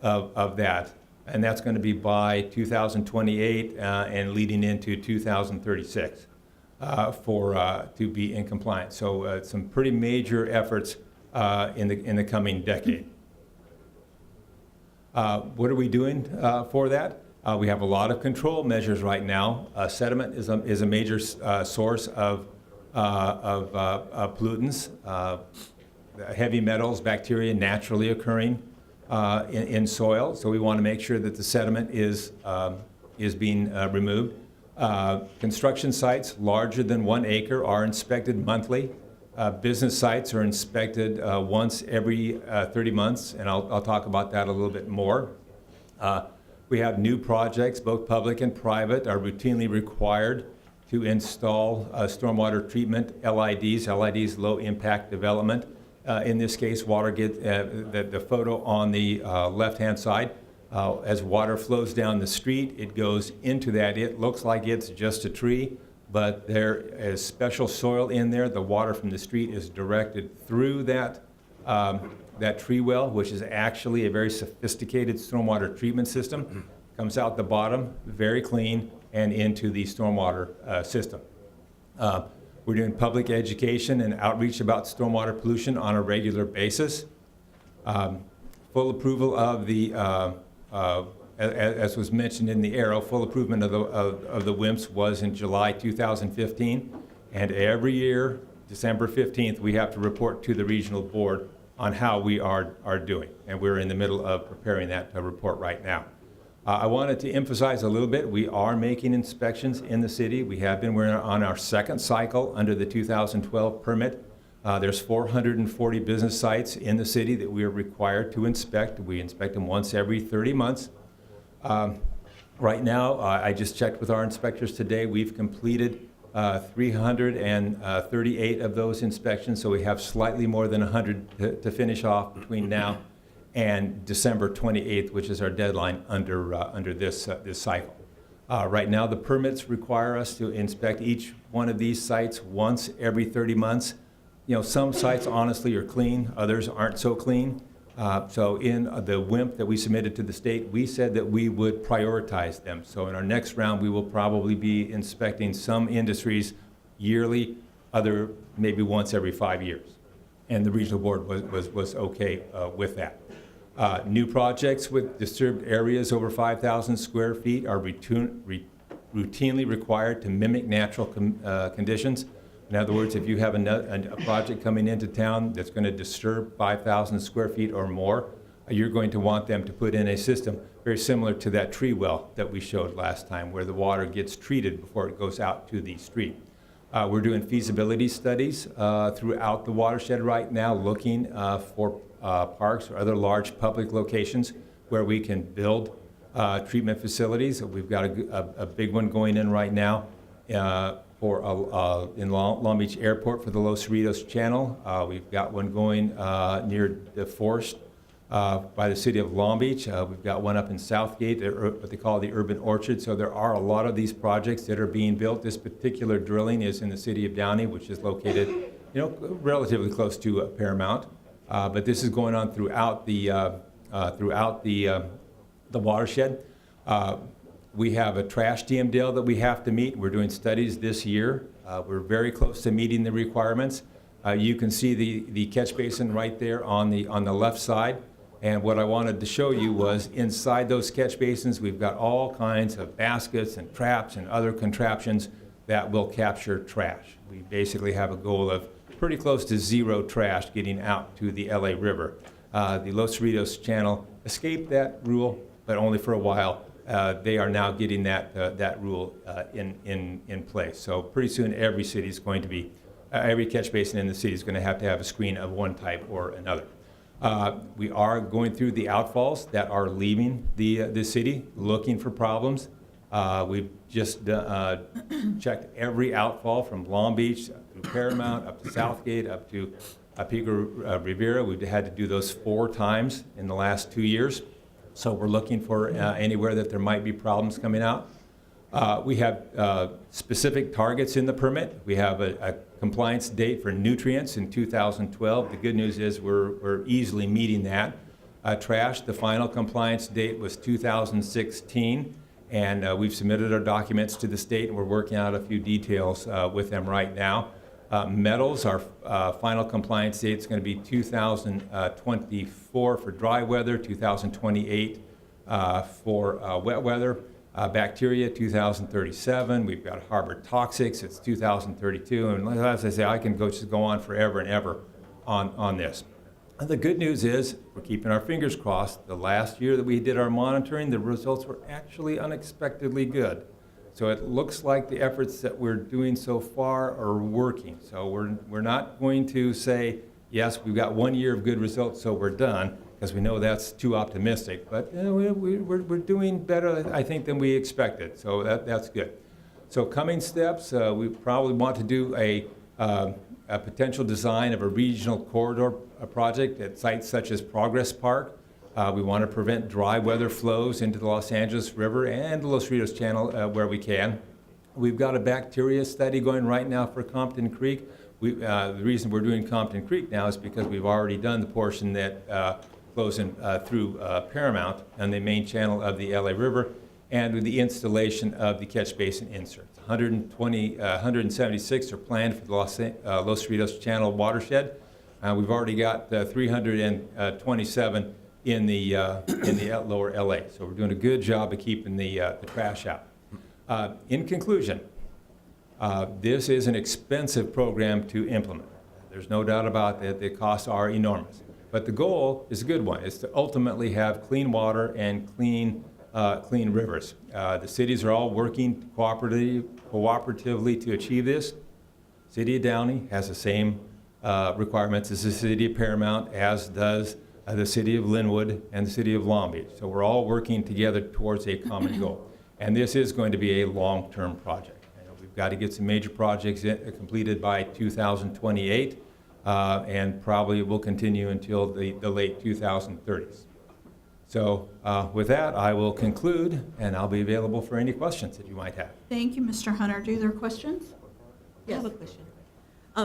of that, and that's going to be by 2028 and leading into 2036. To be in compliance. So some pretty major efforts in the coming decade. What are we doing for that? We have a lot of control measures right now. Sediment is a major source of pollutants, heavy metals, bacteria naturally occurring in soil. So we want to make sure that the sediment is being removed. Construction sites larger than 1 acre are inspected monthly. Business sites are inspected once every 30 months, and I'll talk about that a little bit more. We have new projects, both public and private, are routinely required to install stormwater treatment LIDs. LIDs, low impact development. In this case, water gets the photo on the left-hand side. As water flows down the street, it goes into that. It looks like it's just a tree, but there is special soil in there. The water from the street is directed through that tree well, which is actually a very sophisticated stormwater treatment system. Comes out the bottom, very clean, and into the stormwater system. We're doing public education and outreach about stormwater pollution on a regular basis. Full approval of the as was mentioned in the arrow, full approval of the WIMPs was in July 2015, and every year, December 15th, we have to report to the regional board on how we are doing, and we're in the middle of preparing that report right now. I wanted to emphasize a little bit, we are making inspections in the city. We have been, we're on our second cycle under the 2012 permit. There's 440 business sites in the city that we are required to inspect. We inspect them once every 30 months. Right now, I just checked with our inspectors today. We've completed 338 of those inspections, so we have slightly more than 100 to finish off between now and December 28th, which is our deadline under this cycle. Right now, the permits require us to inspect each one of these sites once every 30 months. You know, some sites honestly are clean, others aren't so clean. So in the WIMP that we submitted to the state, we said that we would prioritize them. So in our next round, we will probably be inspecting some industries yearly, other maybe once every 5 years. And the regional board was okay with that. New projects with disturbed areas over 5,000 square feet are routinely required to mimic natural conditions. In other words, if you have a project coming into town that's going to disturb 5,000 square feet or more, you're going to want them to put in a system very similar to that tree well that we showed last time, where the water gets treated before it goes out to the street. We're doing feasibility studies throughout the watershed right now, looking for parks or other large public locations where we can build treatment facilities. We've got a big one going in right now in Long Beach Airport for the Los Cerritos Channel. We've got one going near the forest by the city of Long Beach. We've got one up in Southgate, what they call the Urban Orchard. So there are a lot of these projects that are being built. This particular drilling is in the city of Downey, which is located, you know, relatively close to Paramount. But this is going on throughout the watershed. We have a trash DMDL that we have to meet. We're doing studies this year. We're very close to meeting the requirements. You can see the catch basin right there on the left side. And what I wanted to show you was inside those catch basins, we've got all kinds of baskets and traps and other contraptions that will capture trash. We basically have a goal of pretty close to zero trash getting out to the LA River. The Los Cerritos Channel escaped that rule, but only for a while. They are now getting that rule in place. So pretty soon every city is going to be, every catch basin in the city is going to have a screen of one type or another. We are going through the outfalls that are leaving the city, looking for problems. We've just checked every outfall from Long Beach through Paramount, up to Southgate, up to Pico Rivera. We've had to do those 4 times in the last 2 years. So we're looking for anywhere that there might be problems coming out. We have specific targets in the permit. We have a compliance date for nutrients in 2012. The good news is we're easily meeting that. Trash, the final compliance date was 2016, and we've submitted our documents to the state, and we're working out a few details with them right now. Metals, our final compliance date is going to be 2024 for dry weather, 2028 for wet weather. Bacteria, 2037. We've got harbor toxics, it's 2032. And as I say, I can just go on forever and ever on this. And the good news is we're keeping our fingers crossed. The last year that we did our monitoring, the results were actually unexpectedly good. So it looks like the efforts that we're doing so far are working. So we're not going to say, yes, we've got 1 year of good results, so we're done, because we know that's too optimistic. But you know, we're doing better, I think, than we expected. So that's good. So coming steps, we probably want to do a potential design of a regional corridor project at sites such as Progress Park. We want to prevent dry weather flows into the Los Angeles River and the Los Cerritos Channel where we can. We've got a bacteria study going right now for Compton Creek. The reason we're doing Compton Creek now is because we've already done the portion that flows in through Paramount and the main channel of the LA River, and with the installation of the catch basin inserts. 176 are planned for the Los Cerritos Channel watershed. We've already got 327 in the lower LA. So we're doing a good job of keeping the trash out. In conclusion, this is an expensive program to implement. There's no doubt about that. The costs are enormous. But the goal is a good one. It's to ultimately have clean water and clean rivers. The cities are all working cooperatively to achieve this. City of Downey has the same requirements as the city of Paramount, as does the city of Linwood and the city of Long Beach. So we're all working together towards a common goal. And this is going to be a long-term project. We've got to get some major projects completed by 2028, and probably will continue until the late 2030s. So with that, I will conclude, and I'll be available for any questions that you might have. Thank you, Mr. Hunter. Do there questions? I have a question.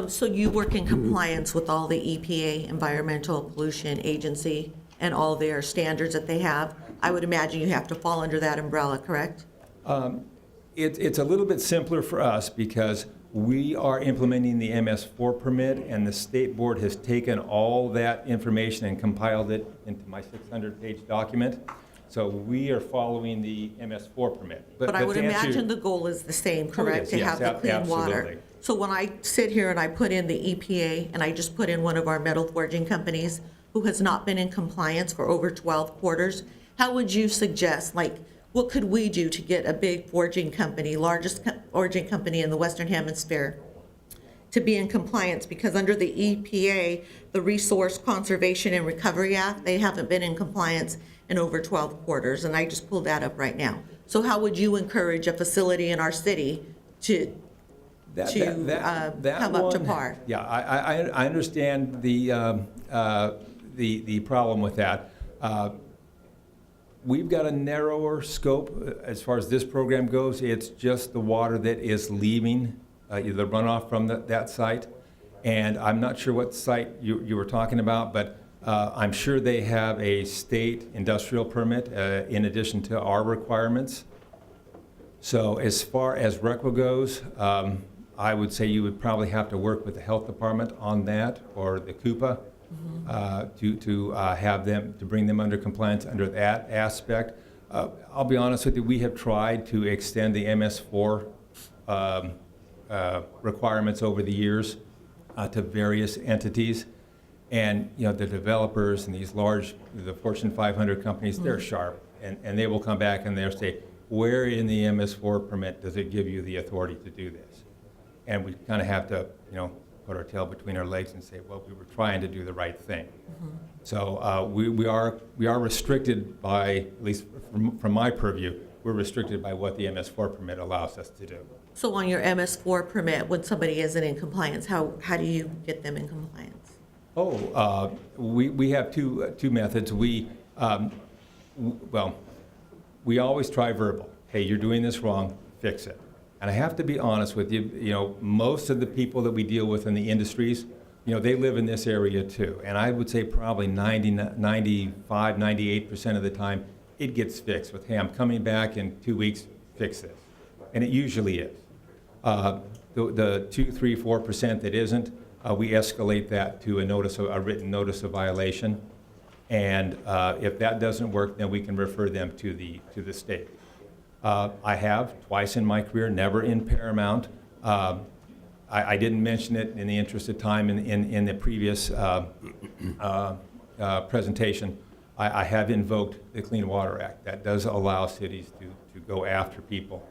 So you work in compliance with all the EPA, Environmental Pollution Agency, and all their standards that they have. I would imagine you have to fall under that umbrella, correct? It's a little bit simpler for us because we are implementing the MS4 permit, and the state board has taken all that information and compiled it into my 600-page document. So we are following the MS4 permit. But I would to answer imagine your- the goal is the same, Oh, correct? yes, To have yes, the clean water. absolutely. So when I sit here and I put in the EPA, and I just put in one of our metal forging companies who has not been in compliance for over 12 quarters, how would you suggest, like, what could we do to get a big forging company, largest forging company in the Western Hemisphere, to be in compliance? Because under the EPA, the Resource Conservation and Recovery Act, they haven't been in compliance in over 12 quarters, and I just pulled that up right now. So how would you encourage a facility in our city to come up to one- par? Yeah, I understand the problem with that. We've got a narrower scope as far as this program goes. It's just the water that is leaving, the runoff from that site. And I'm not sure what site you were talking about, but I'm sure they have a state industrial permit in addition to our requirements. So as far as RECWA goes, I would say you would probably have to work with the health department on that, or the CUPA, to have them, to bring them under compliance under that aspect. I'll be honest with you, we have tried to extend the MS4 requirements over the years to various entities. And, you know, the developers and these large, the Fortune 500 companies, they're sharp. And they will come back and they'll say, where in the MS4 permit does it give you the authority to do this? And we kind of have to, you know, put our tail between our legs and say, well, we were trying to do the right thing. So we are restricted by, at least from my purview, we're restricted by what the MS4 permit allows us to do. So on your MS4 permit, when somebody isn't in compliance, how do you get them in compliance? We have two methods. Well, we always try verbal. Hey, you're doing this wrong, fix it. And I have to be honest with you, you know, most of the people that we deal with in the industries, you know, they live in this area too. And I would say probably 95, 98% of the time, it gets fixed with, hey, I'm coming back in 2 weeks, fix this. And it usually is. The 2, 3, 4% that isn't, we escalate that to a written notice of violation. And if that doesn't work, then we can refer them to the state. I have twice in my career, never in Paramount. I didn't mention it in the interest of time in the previous presentation. I have invoked the Clean Water Act. That does allow cities to go after people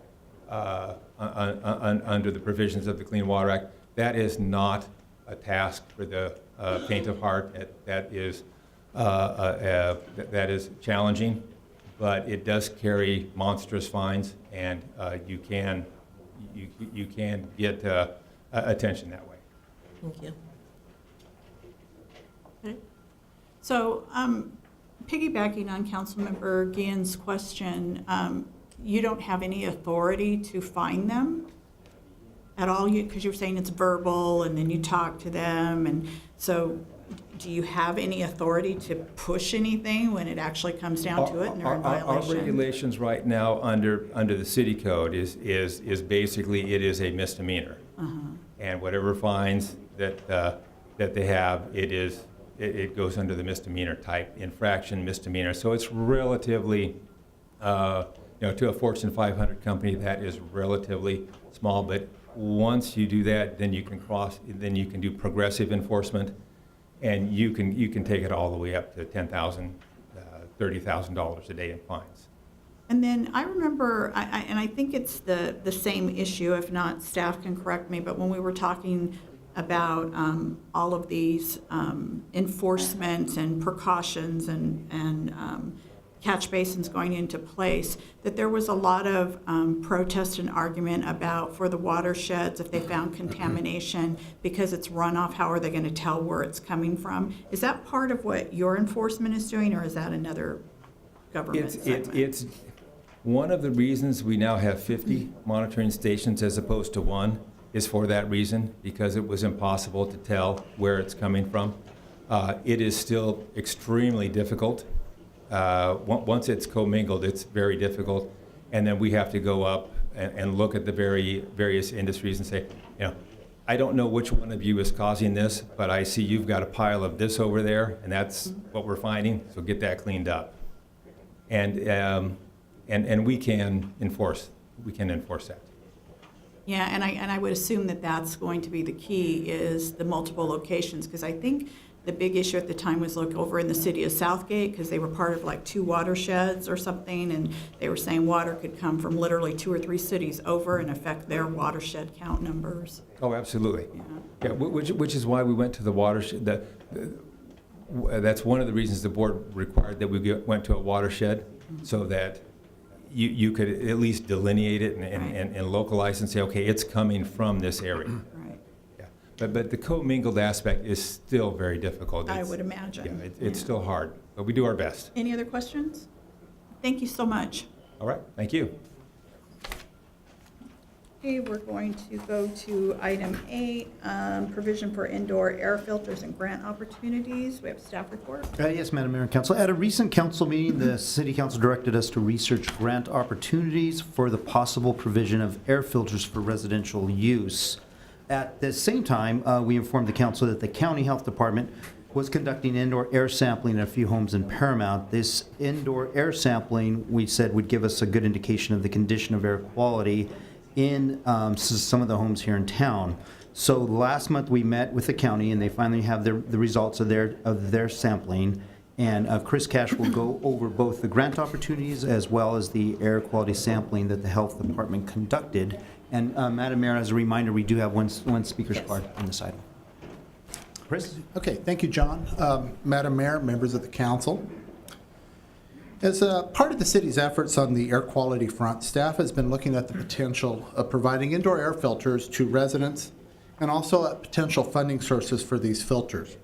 under the provisions of the Clean Water Act. That is not a task for the faint of heart. That is challenging, but it does carry monstrous fines, and you can get attention that way. Thank you. So, piggybacking on Councilmember Guillen's question, you don't have any authority to fine them at all? Because you were saying it's verbal, and then you talk to them, and so do you have any authority to push anything when it actually comes down to it and they're in violation? Our regulations right now under the city code is basically, it is a misdemeanor. And whatever fines that they have, it goes under the misdemeanor type infraction, misdemeanor. So it's relatively, to a Fortune 500 company, that is relatively small. But once you do that, then you can do progressive enforcement, and you can take it all the way up to $10,000, $30,000 a day in fines. And then I remember, and I think it's the same issue, if not, staff can correct me, but when we were talking about all of these enforcement and precautions and catch basins going into place, that there was a lot of protest and argument about, for the watersheds, if they found contamination, because it's runoff, how are they going to tell where it's coming from? Is that part of what your enforcement is doing, or is that another government segment. It's one of the reasons we now have 50 monitoring stations as opposed to one is for that reason, because it was impossible to tell where it's coming from. It is still extremely difficult. Once it's commingled, it's very difficult. And then we have to go up and look at the various industries and say, I don't know which one of you is causing this, but I see you've got a pile of this over there, and that's what we're finding, so get that cleaned up. And we can enforce that. Yeah, and I would assume that that's going to be the key, is the multiple locations, because I think the big issue at the time was over in the city of Southgate, because they were part of like 2 watersheds or something, and they were saying water could come from literally 2 or 3 cities over and affect their watershed count numbers. Oh, absolutely. Yeah, which is why we went to the watershed. That's one of the reasons the board required that we went to a watershed, so that you could at least delineate it and localize and say, okay, it's coming from this area. Right. Yeah. But the commingled aspect is still very difficult. I would imagine. Yeah, it's still hard, but we do our best. Any other questions? Thank you so much. All right, thank you. Okay, we're going to go to item 8, provision for indoor air filters and grant opportunities. We have staff report. Yes, Madam Mayor and Council. At a recent council meeting, the City Council directed us to research grant opportunities for the possible provision of air filters for residential use. At the same time, we informed the council that the County Health Department was conducting indoor air sampling in a few homes in Paramount. This indoor air sampling, we said, would give us a good indication of the condition of air quality in some of the homes here in town. So last month we met with the county, and they finally have the results of their sampling. And Chris Cash will go over both the grant opportunities as well as the air quality sampling that the health department conducted. And Madam Mayor, as a reminder, we do have one speaker's card on this item. Chris? Okay, thank you, John. Madam Mayor, members of the council. As a part of the city's efforts on the air quality front, staff has been looking at the potential of providing indoor air filters to residents and also at potential funding sources for these filters.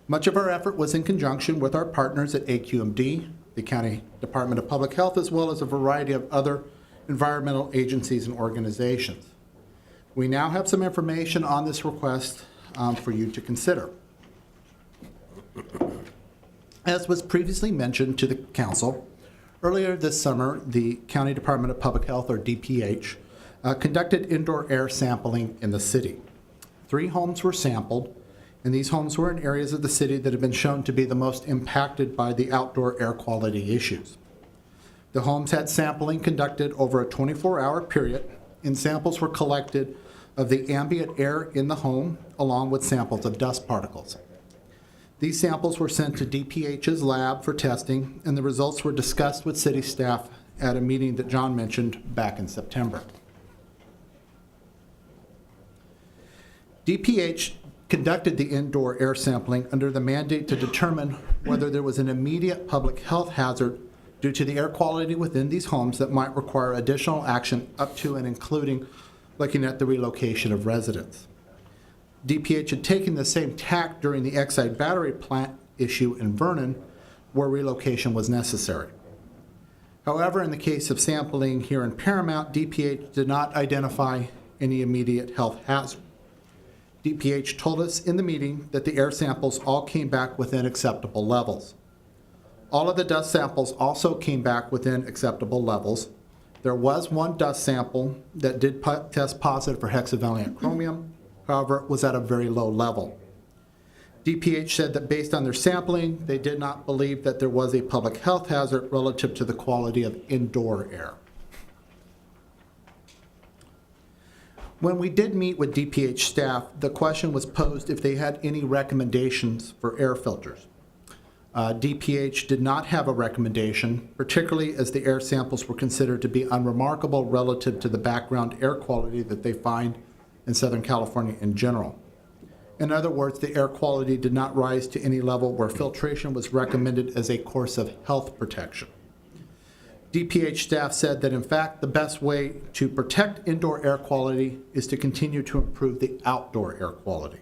Much of our effort was in conjunction with our partners at AQMD, the County Department of Public Health, as well as a variety of other environmental agencies and organizations. We now have some information on this request for you to consider. As was previously mentioned to the council, earlier this summer, the County Department of Public Health, or DPH, conducted indoor air sampling in the city. 3 homes were sampled, and these homes were in areas of the city that have been shown to be the most impacted by the outdoor air quality issues. The homes had sampling conducted over a 24-hour period, and samples were collected of the ambient air in the home, along with samples of dust particles. These samples were sent to DPH's lab for testing, and the results were discussed with city staff at a meeting that John mentioned back in September. DPH conducted the indoor air sampling under the mandate to determine whether there was an immediate public health hazard due to the air quality within these homes that might require additional action up to and including looking at the relocation of residents. DPH had taken the same tack during the Exide battery plant issue in Vernon, where relocation was necessary. However, in the case of sampling here in Paramount, DPH did not identify any immediate health hazard. DPH told us in the meeting that the air samples all came back within acceptable levels. All of the dust samples also came back within acceptable levels. There was one dust sample that did test positive for hexavalent chromium. However, it was at a very low level. DPH said that based on their sampling, they did not believe that there was a public health hazard relative to the quality of indoor air. When we did meet with DPH staff, the question was posed if they had any recommendations for air filters. DPH did not have a recommendation, particularly as the air samples were considered to be unremarkable relative to the background air quality that they find in Southern California in general. In other words, the air quality did not rise to any level where filtration was recommended as a course of health protection. DPH staff said that in fact the best way to protect indoor air quality is to continue to improve the outdoor air quality.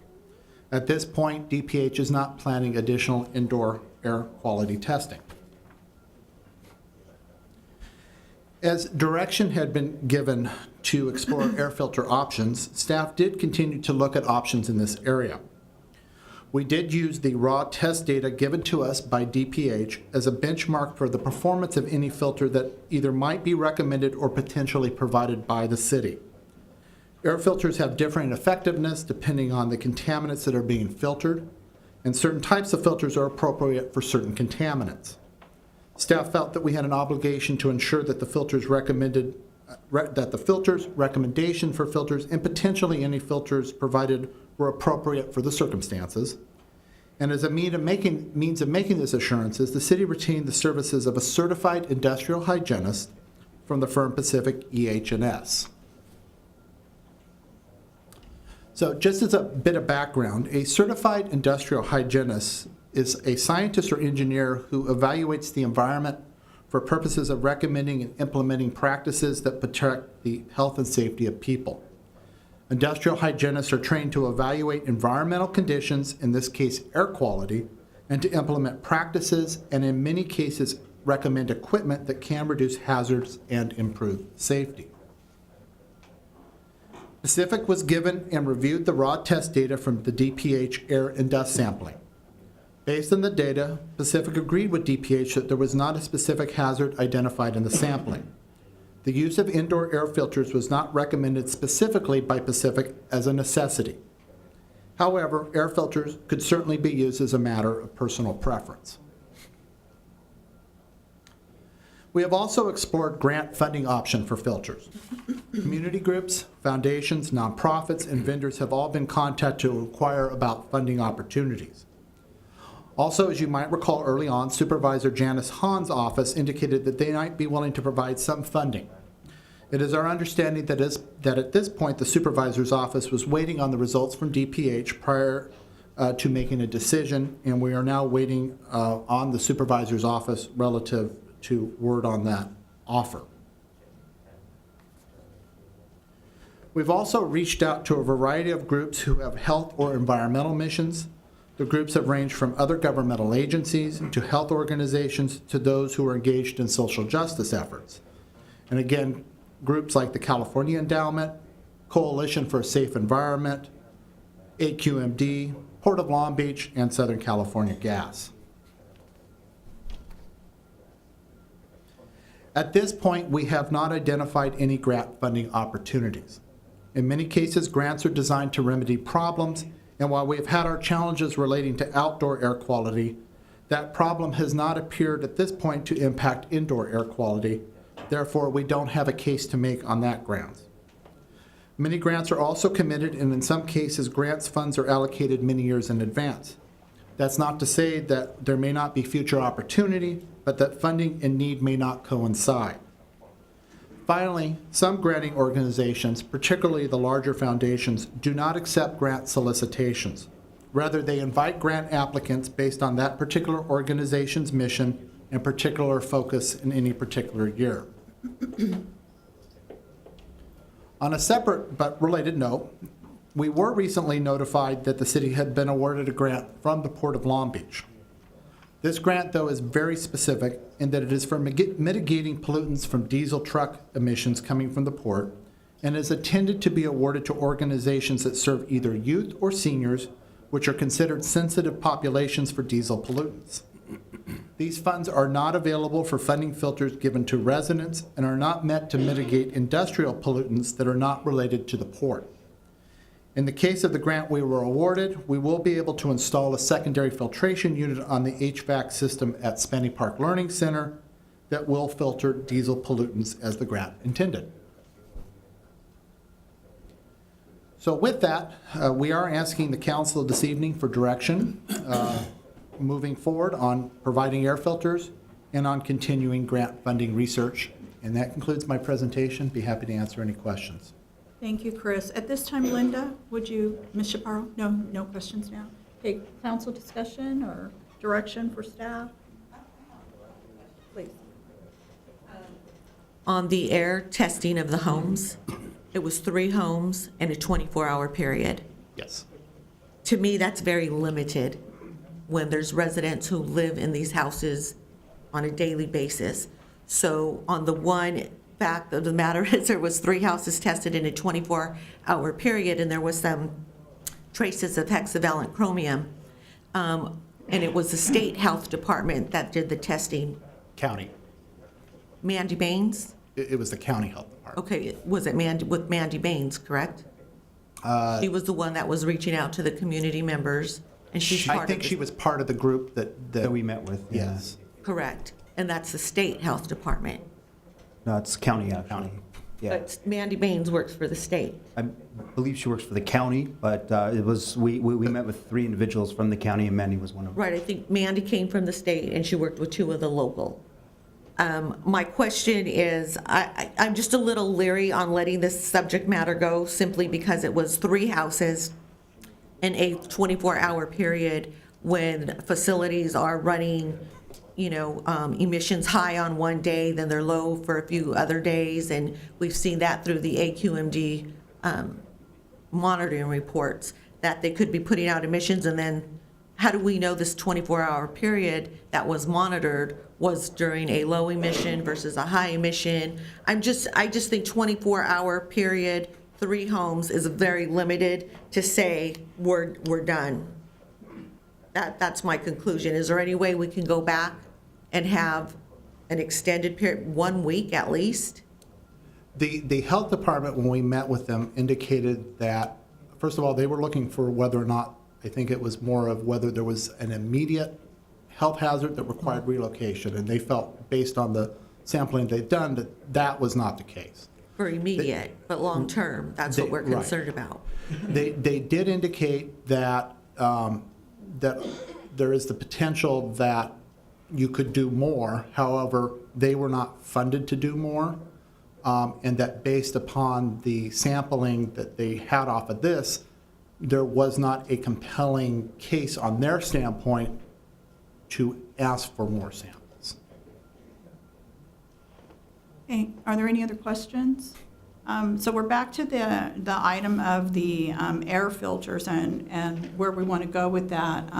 At this point, DPH is not planning additional indoor air quality testing. As direction had been given to explore air filter options, staff did continue to look at options in this area. We did use the raw test data given to us by DPH as a benchmark for the performance of any filter that either might be recommended or potentially provided by the city. Air filters have differing effectiveness depending on the contaminants that are being filtered, and certain types of filters are appropriate for certain contaminants. Staff felt that we had an obligation to ensure that the filters recommendation for filters and potentially any filters provided were appropriate for the circumstances. And as a means of making this assurances, the city retained the services of a certified industrial hygienist from the firm Pacific EH&S. So just as a bit of background, a certified industrial hygienist is a scientist or engineer who evaluates the environment for purposes of recommending and implementing practices that protect the health and safety of people. Industrial hygienists are trained to evaluate environmental conditions, in this case air quality, and to implement practices and in many cases recommend equipment that can reduce hazards and improve safety. Pacific was given and reviewed the raw test data from the DPH air and dust sampling. Based on the data, Pacific agreed with DPH that there was not a specific hazard identified in the sampling. The use of indoor air filters was not recommended specifically by Pacific as a necessity. However, air filters could certainly be used as a matter of personal preference. We have also explored grant funding option for filters. Community groups, foundations, nonprofits, and vendors have all been contacted to inquire about funding opportunities. Also, as you might recall early on, Supervisor Janice Hahn's office indicated that they might be willing to provide some funding. It is our understanding that at this point, the supervisor's office was waiting on the results from DPH prior to making a decision, and we are now waiting on the supervisor's office relative to word on that offer. We've also reached out to a variety of groups who have health or environmental missions. The groups have ranged from other governmental agencies to health organizations to those who are engaged in social justice efforts. And again, groups like the California Endowment, Coalition for a Safe Environment, AQMD, Port of Long Beach, and Southern California Gas. At this point, we have not identified any grant funding opportunities. In many cases, grants are designed to remedy problems, and while we've had our challenges relating to outdoor air quality, that problem has not appeared at this point to impact indoor air quality. Therefore, we don't have a case to make on that grounds. Many grants are also committed, and in some cases, grants funds are allocated many years in advance. That's not to say that there may not be future opportunity, but that funding and need may not coincide. Finally, some granting organizations, particularly the larger foundations, do not accept grant solicitations. Rather, they invite grant applicants based on that particular organization's mission and particular focus in any particular year. On a separate but related note, we were recently notified that the city had been awarded a grant from the Port of Long Beach. This grant, though, is very specific in that it is for mitigating pollutants from diesel truck emissions coming from the port and is intended to be awarded to organizations that serve either youth or seniors, which are considered sensitive populations for diesel pollutants. These funds are not available for funding filters given to residents and are not meant to mitigate industrial pollutants that are not related to the port. In the case of the grant we were awarded, we will be able to install a secondary filtration unit on the HVAC system at Spenny Park Learning Center that will filter diesel pollutants as the grant intended. So with that, we are asking the council this evening for direction moving forward on providing air filters and on continuing grant funding research. And that concludes my presentation. Be happy to answer any questions. Thank you, Chris. At this time, Linda, would you, Ms. Chaparro? No questions now. Okay, council discussion or direction for staff? Please. On the air testing of the homes, it was 3 homes in a 24-hour period. Yes. To me, that's very limited when there's residents who live in these houses on a daily basis. So on the one fact of the matter is there was 3 houses tested in a 24-hour period, and there was some traces of hexavalent chromium. And it was the state health department that did the testing. County. Mandy Baines? It was the county health department. Okay, was it with Mandy Baines, correct? She was the one that was reaching out to the community members, and she's part of I think this- she was part of the group That we met with. yeah. Yes. Correct, and that's the state health department. No, it's county, actually. Yeah. But Mandy Baines works for the state. I believe she works for the county, but it was, we met with 3 individuals from the county, and Mandy was one of them. Right, I think Mandy came from the state, and she worked with 2 of the local. My question is, I'm just a little leery on letting this subject matter go simply because it was 3 houses in a 24-hour period when facilities are running, emissions high on one day, then they're low for a few other days, and we've seen that through the AQMD monitoring reports, that they could be putting out emissions, and then how do we know this 24-hour period that was monitored was during a low emission versus a high emission? I just think 24-hour period, 3 homes is very limited to say we're done. That's my conclusion. Is there any way we can go back and have an extended period, 1 week at least? The health department, when we met with them, indicated that, first of all, they were looking for whether or not, I think it was more of whether there was an immediate health hazard that required relocation, and they felt, based on the sampling they've done, that that was not the case. For immediate, but long-term, that's what we're Right. concerned about. They did indicate that, that there is the potential that you could do more. However, they were not funded to do more, and that based upon the sampling that they had off of this, there was not a compelling case on their standpoint to ask for more samples. Okay, are there any other questions? So we're back to the item of the air filters and where we want to go with that.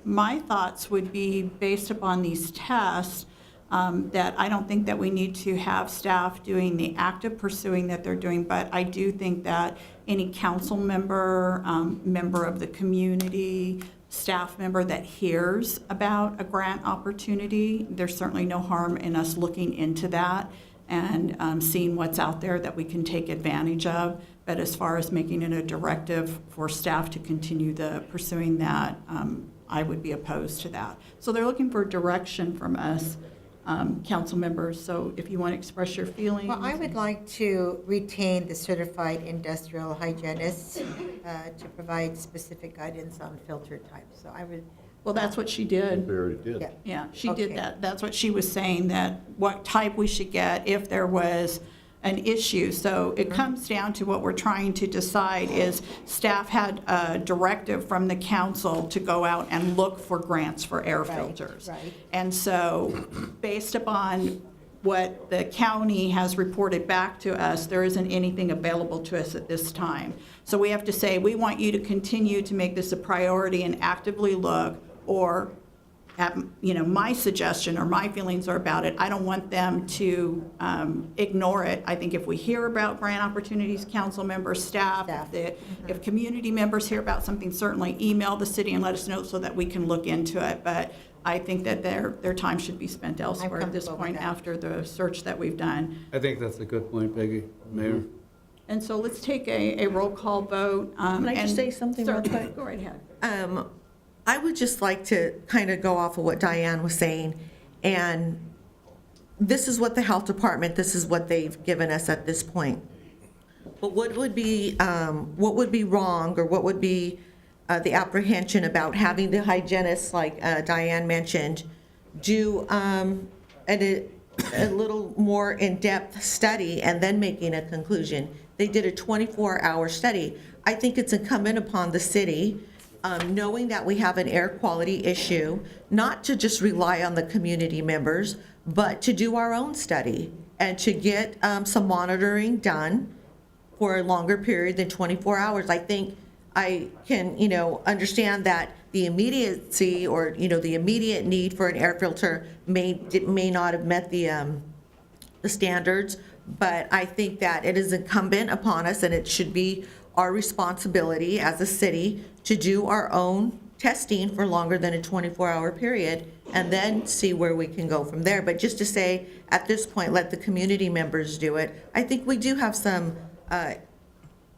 My thoughts would be, based upon these tests, that I don't think that we need to have staff doing the active pursuing that they're doing, but I do think that any council member, member of the community, staff member that hears about a grant opportunity, there's certainly no harm in us looking into that and seeing what's out there that we can take advantage of. But as far as making it a directive for staff to continue pursuing that, I would be opposed to that. So they're looking for direction from us, council members. So if you want to express your feelings. Well, I would like to retain the certified industrial hygienist to provide specific guidance on filter types. So I would. Well, that's what she did. They already did. Yeah. Yeah, she did Okay. that. That's what she was saying, that what type we should get if there was an issue. So it comes down to what we're trying to decide is staff had a directive from the council to go out and look for grants for air Right, filters. right. And so based upon what the county has reported back to us, there isn't anything available to us at this time. So we have to say, we want you to continue to make this a priority and actively look, or my suggestion or my feelings are about it, I don't want them to ignore it. I think if we hear about grant opportunities, council members, staff, if community members hear about something, certainly email the city and let us know so that we can look into it. But I think that their time should be spent elsewhere at this comfortable with point that. after the search that we've done. I think that's a good point, Peggy, Mayor. And so let's take a roll call vote. Can I just say something real quick? Go right ahead. I would just like to kind of go off of what Diane was saying, and this is what the health department, this is what they've given us at this point. But what would be wrong, or what would be the apprehension about having the hygienists, like Diane mentioned, do a little more in-depth study and then making a conclusion? They did a 24-hour study. I think it's incumbent upon the city, knowing that we have an air quality issue, not to just rely on the community members, but to do our own study and to get some monitoring done for a longer period than 24 hours. I think I can, understand that the immediacy or, the immediate need for an air filter may not have met the standards, But I think that it is incumbent upon us, and it should be our responsibility as a city to do our own testing for longer than a 24-hour period, and then see where we can go from there. But just to say, at this point, let the community members do it, I think we do have some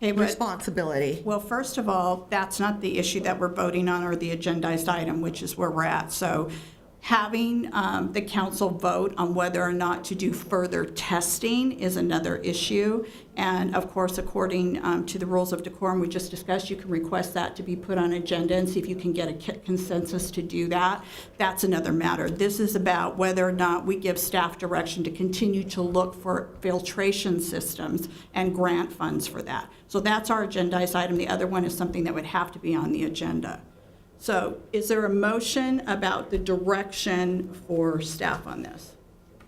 responsibility. Well, first of all, that's not the issue that we're voting on or the agendized item, which is where we're at. So having the council vote on whether or not to do further testing is another issue. And of course, according to the rules of decorum we just discussed, you can request that to be put on agenda and see if you can get a consensus to do that. That's another matter. This is about whether or not we give staff direction to continue to look for filtration systems and grant funds for that. So that's our agendized item. The other one is something that would have to be on the agenda. So is there a motion about the direction for staff on this?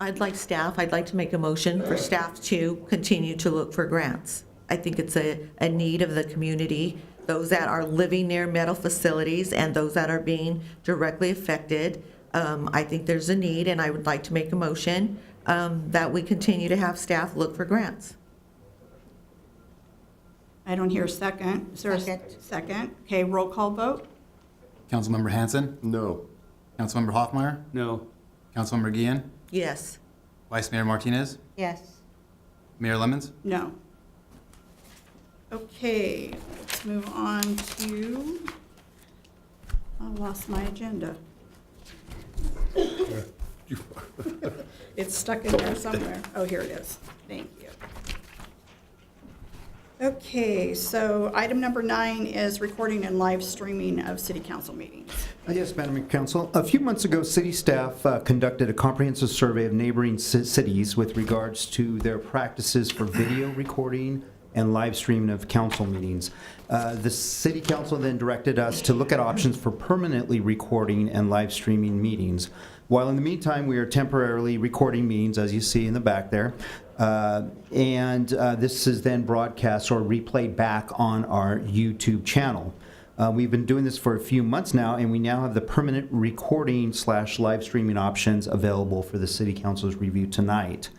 I'd like to make a motion for staff to continue to look for grants. I think it's a need of the community, those that are living near metal facilities and those that are being directly affected. I think there's a need, and I would like to make a motion that we continue to have staff look for grants. I don't hear a second. Is there a second? Okay, roll call vote. Councilmember Hanson? No. Councilmember Hoffmeyer? No. Councilmember Guillen? Yes. Vice Mayor Martinez? Yes. Mayor Lemons? No. Okay, let's move on to, I lost my agenda. It's stuck in there somewhere. Oh, here it is. Thank you. Okay, so item number 9 is recording and live streaming of city council meetings. Yes, Madam Council. A few months ago, city staff conducted a comprehensive survey of neighboring cities with regards to their practices for video recording and live streaming of council meetings. The city council then directed us to look at options for permanently recording and live streaming meetings. While in the meantime, we are temporarily recording meetings, as you see in the back there, this is then broadcast or replayed back on our YouTube channel. We've been doing this for a few months now, and we now have the permanent recording / live streaming options available for the City Council's review tonight.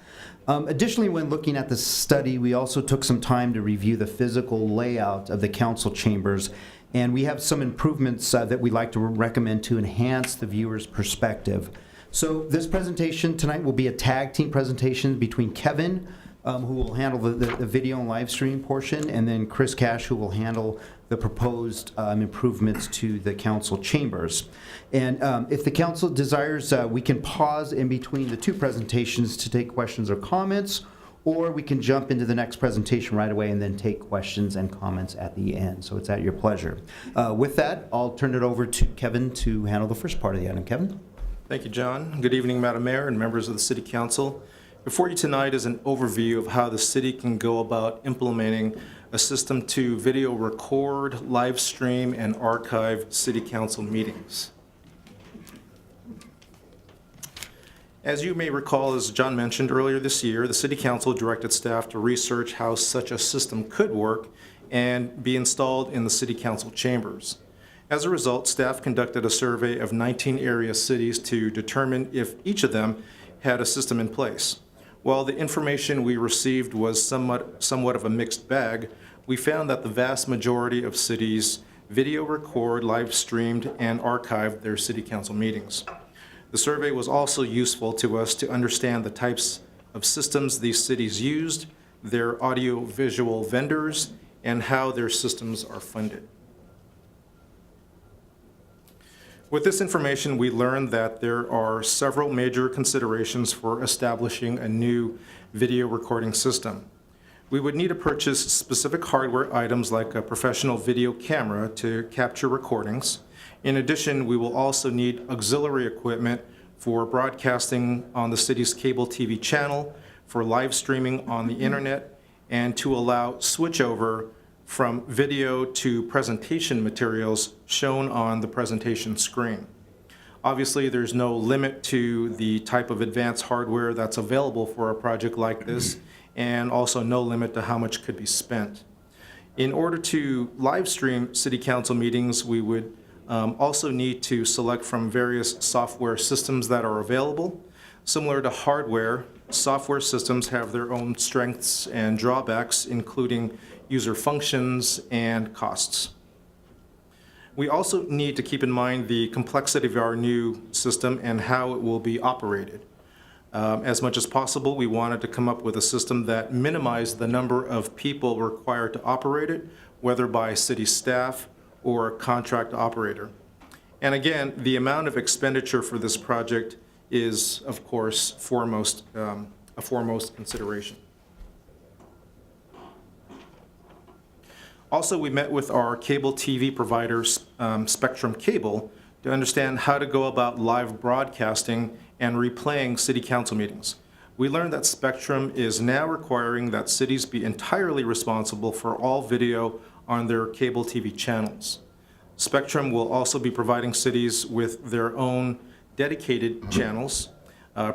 Additionally, when looking at the study, we also took some time to review the physical layout of the council chambers, and we have some improvements that we'd like to recommend to enhance the viewer's perspective. So this presentation tonight will be a tag team presentation between Kevin, who will handle the video and live stream portion, and then Chris Cash, who will handle the proposed improvements to the council chambers. And if the council desires, we can pause in between the two presentations to take questions or comments, or we can jump into the next presentation right away and then take questions and comments at the end. So it's at your pleasure. With that, I'll turn it over to Kevin to handle the first part of the item. Kevin? Thank you, John. Good evening, Madam Mayor and members of the City Council. Before you tonight is an overview of how the city can go about implementing a system to video record, live stream, and archive City Council meetings. As you may recall, as John mentioned earlier this year, the City Council directed staff to research how such a system could work and be installed in the City Council chambers. As a result, staff conducted a survey of 19 area cities to determine if each of them had a system in place. While the information we received was somewhat of a mixed bag, we found that the vast majority of cities video record, live streamed, and archived their City Council meetings. The survey was also useful to us to understand the types of systems these cities used, their audio-visual vendors, and how their systems are funded. With this information, we learned that there are several major considerations for establishing a new video recording system. We would need to purchase specific hardware items like a professional video camera to capture recordings. In addition, we will also need auxiliary equipment for broadcasting on the city's cable TV channel, for live streaming on the internet, and to allow switchover from video to presentation materials shown on the presentation screen. Obviously, there's no limit to the type of advanced hardware that's available for a project like this, and also no limit to how much could be spent. In order to live stream City Council meetings, we would also need to select from various software systems that are available. Similar to hardware, software systems have their own strengths and drawbacks, including user functions and costs. We also need to keep in mind the complexity of our new system and how it will be operated. As much as possible, we wanted to come up with a system that minimized the number of people required to operate it, whether by city staff or contract operator. And again, the amount of expenditure for this project is, of course, a foremost consideration. Also, we met with our cable TV provider, Spectrum Cable, to understand how to go about live broadcasting and replaying city council meetings. We learned that Spectrum is now requiring that cities be entirely responsible for all video on their cable TV channels. Spectrum will also be providing cities with their own dedicated channels.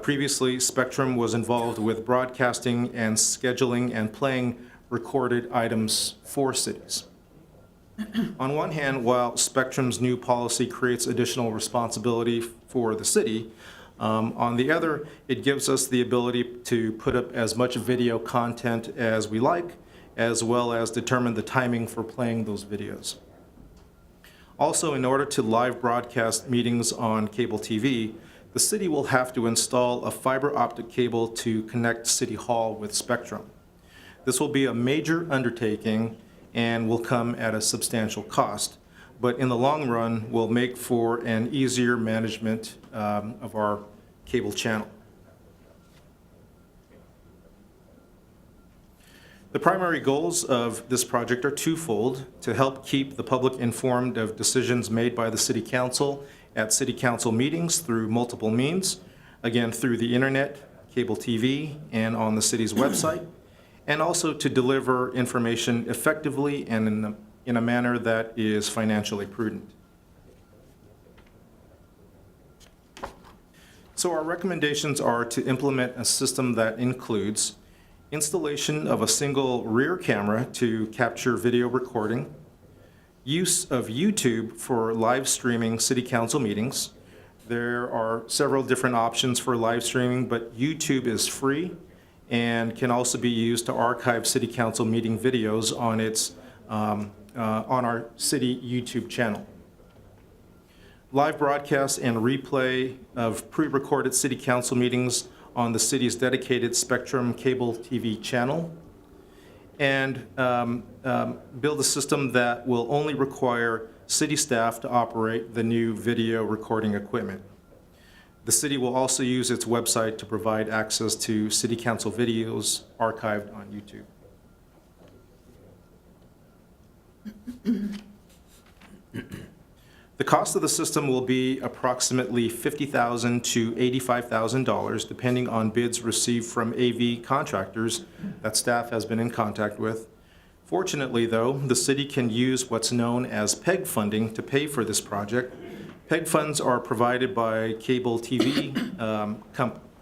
Previously, Spectrum was involved with broadcasting and scheduling and playing recorded items for cities. On one hand, while Spectrum's new policy creates additional responsibility for the city, on the other, it gives us the ability to put up as much video content as we like, as well as determine the timing for playing those videos. Also, in order to live broadcast meetings on cable TV, the city will have to install a fiber optic cable to connect City Hall with Spectrum. This will be a major undertaking and will come at a substantial cost, but in the long run will make for an easier management of our cable channel. The primary goals of this project are twofold: to help keep the public informed of decisions made by the City Council at City Council meetings through multiple means, again through the internet, cable TV, and on the city's website, and also to deliver information effectively and in a manner that is financially prudent. So our recommendations are to implement a system that includes installation of a single rear camera to capture video recording, use of YouTube for live streaming city council meetings. There are several different options for live streaming, but YouTube is free and can also be used to archive city council meeting videos on our city YouTube channel. Live broadcast and replay of pre-recorded city council meetings on the city's dedicated Spectrum cable TV channel, and build a system that will only require city staff to operate the new video recording equipment. The city will also use its website to provide access to city council videos archived on YouTube. The cost of the system will be approximately $50,000 to $85,000, depending on bids received from AV contractors that staff has been in contact with. Fortunately, though, the city can use what's known as PEG funding to pay for this project. PEG funds are provided by cable TV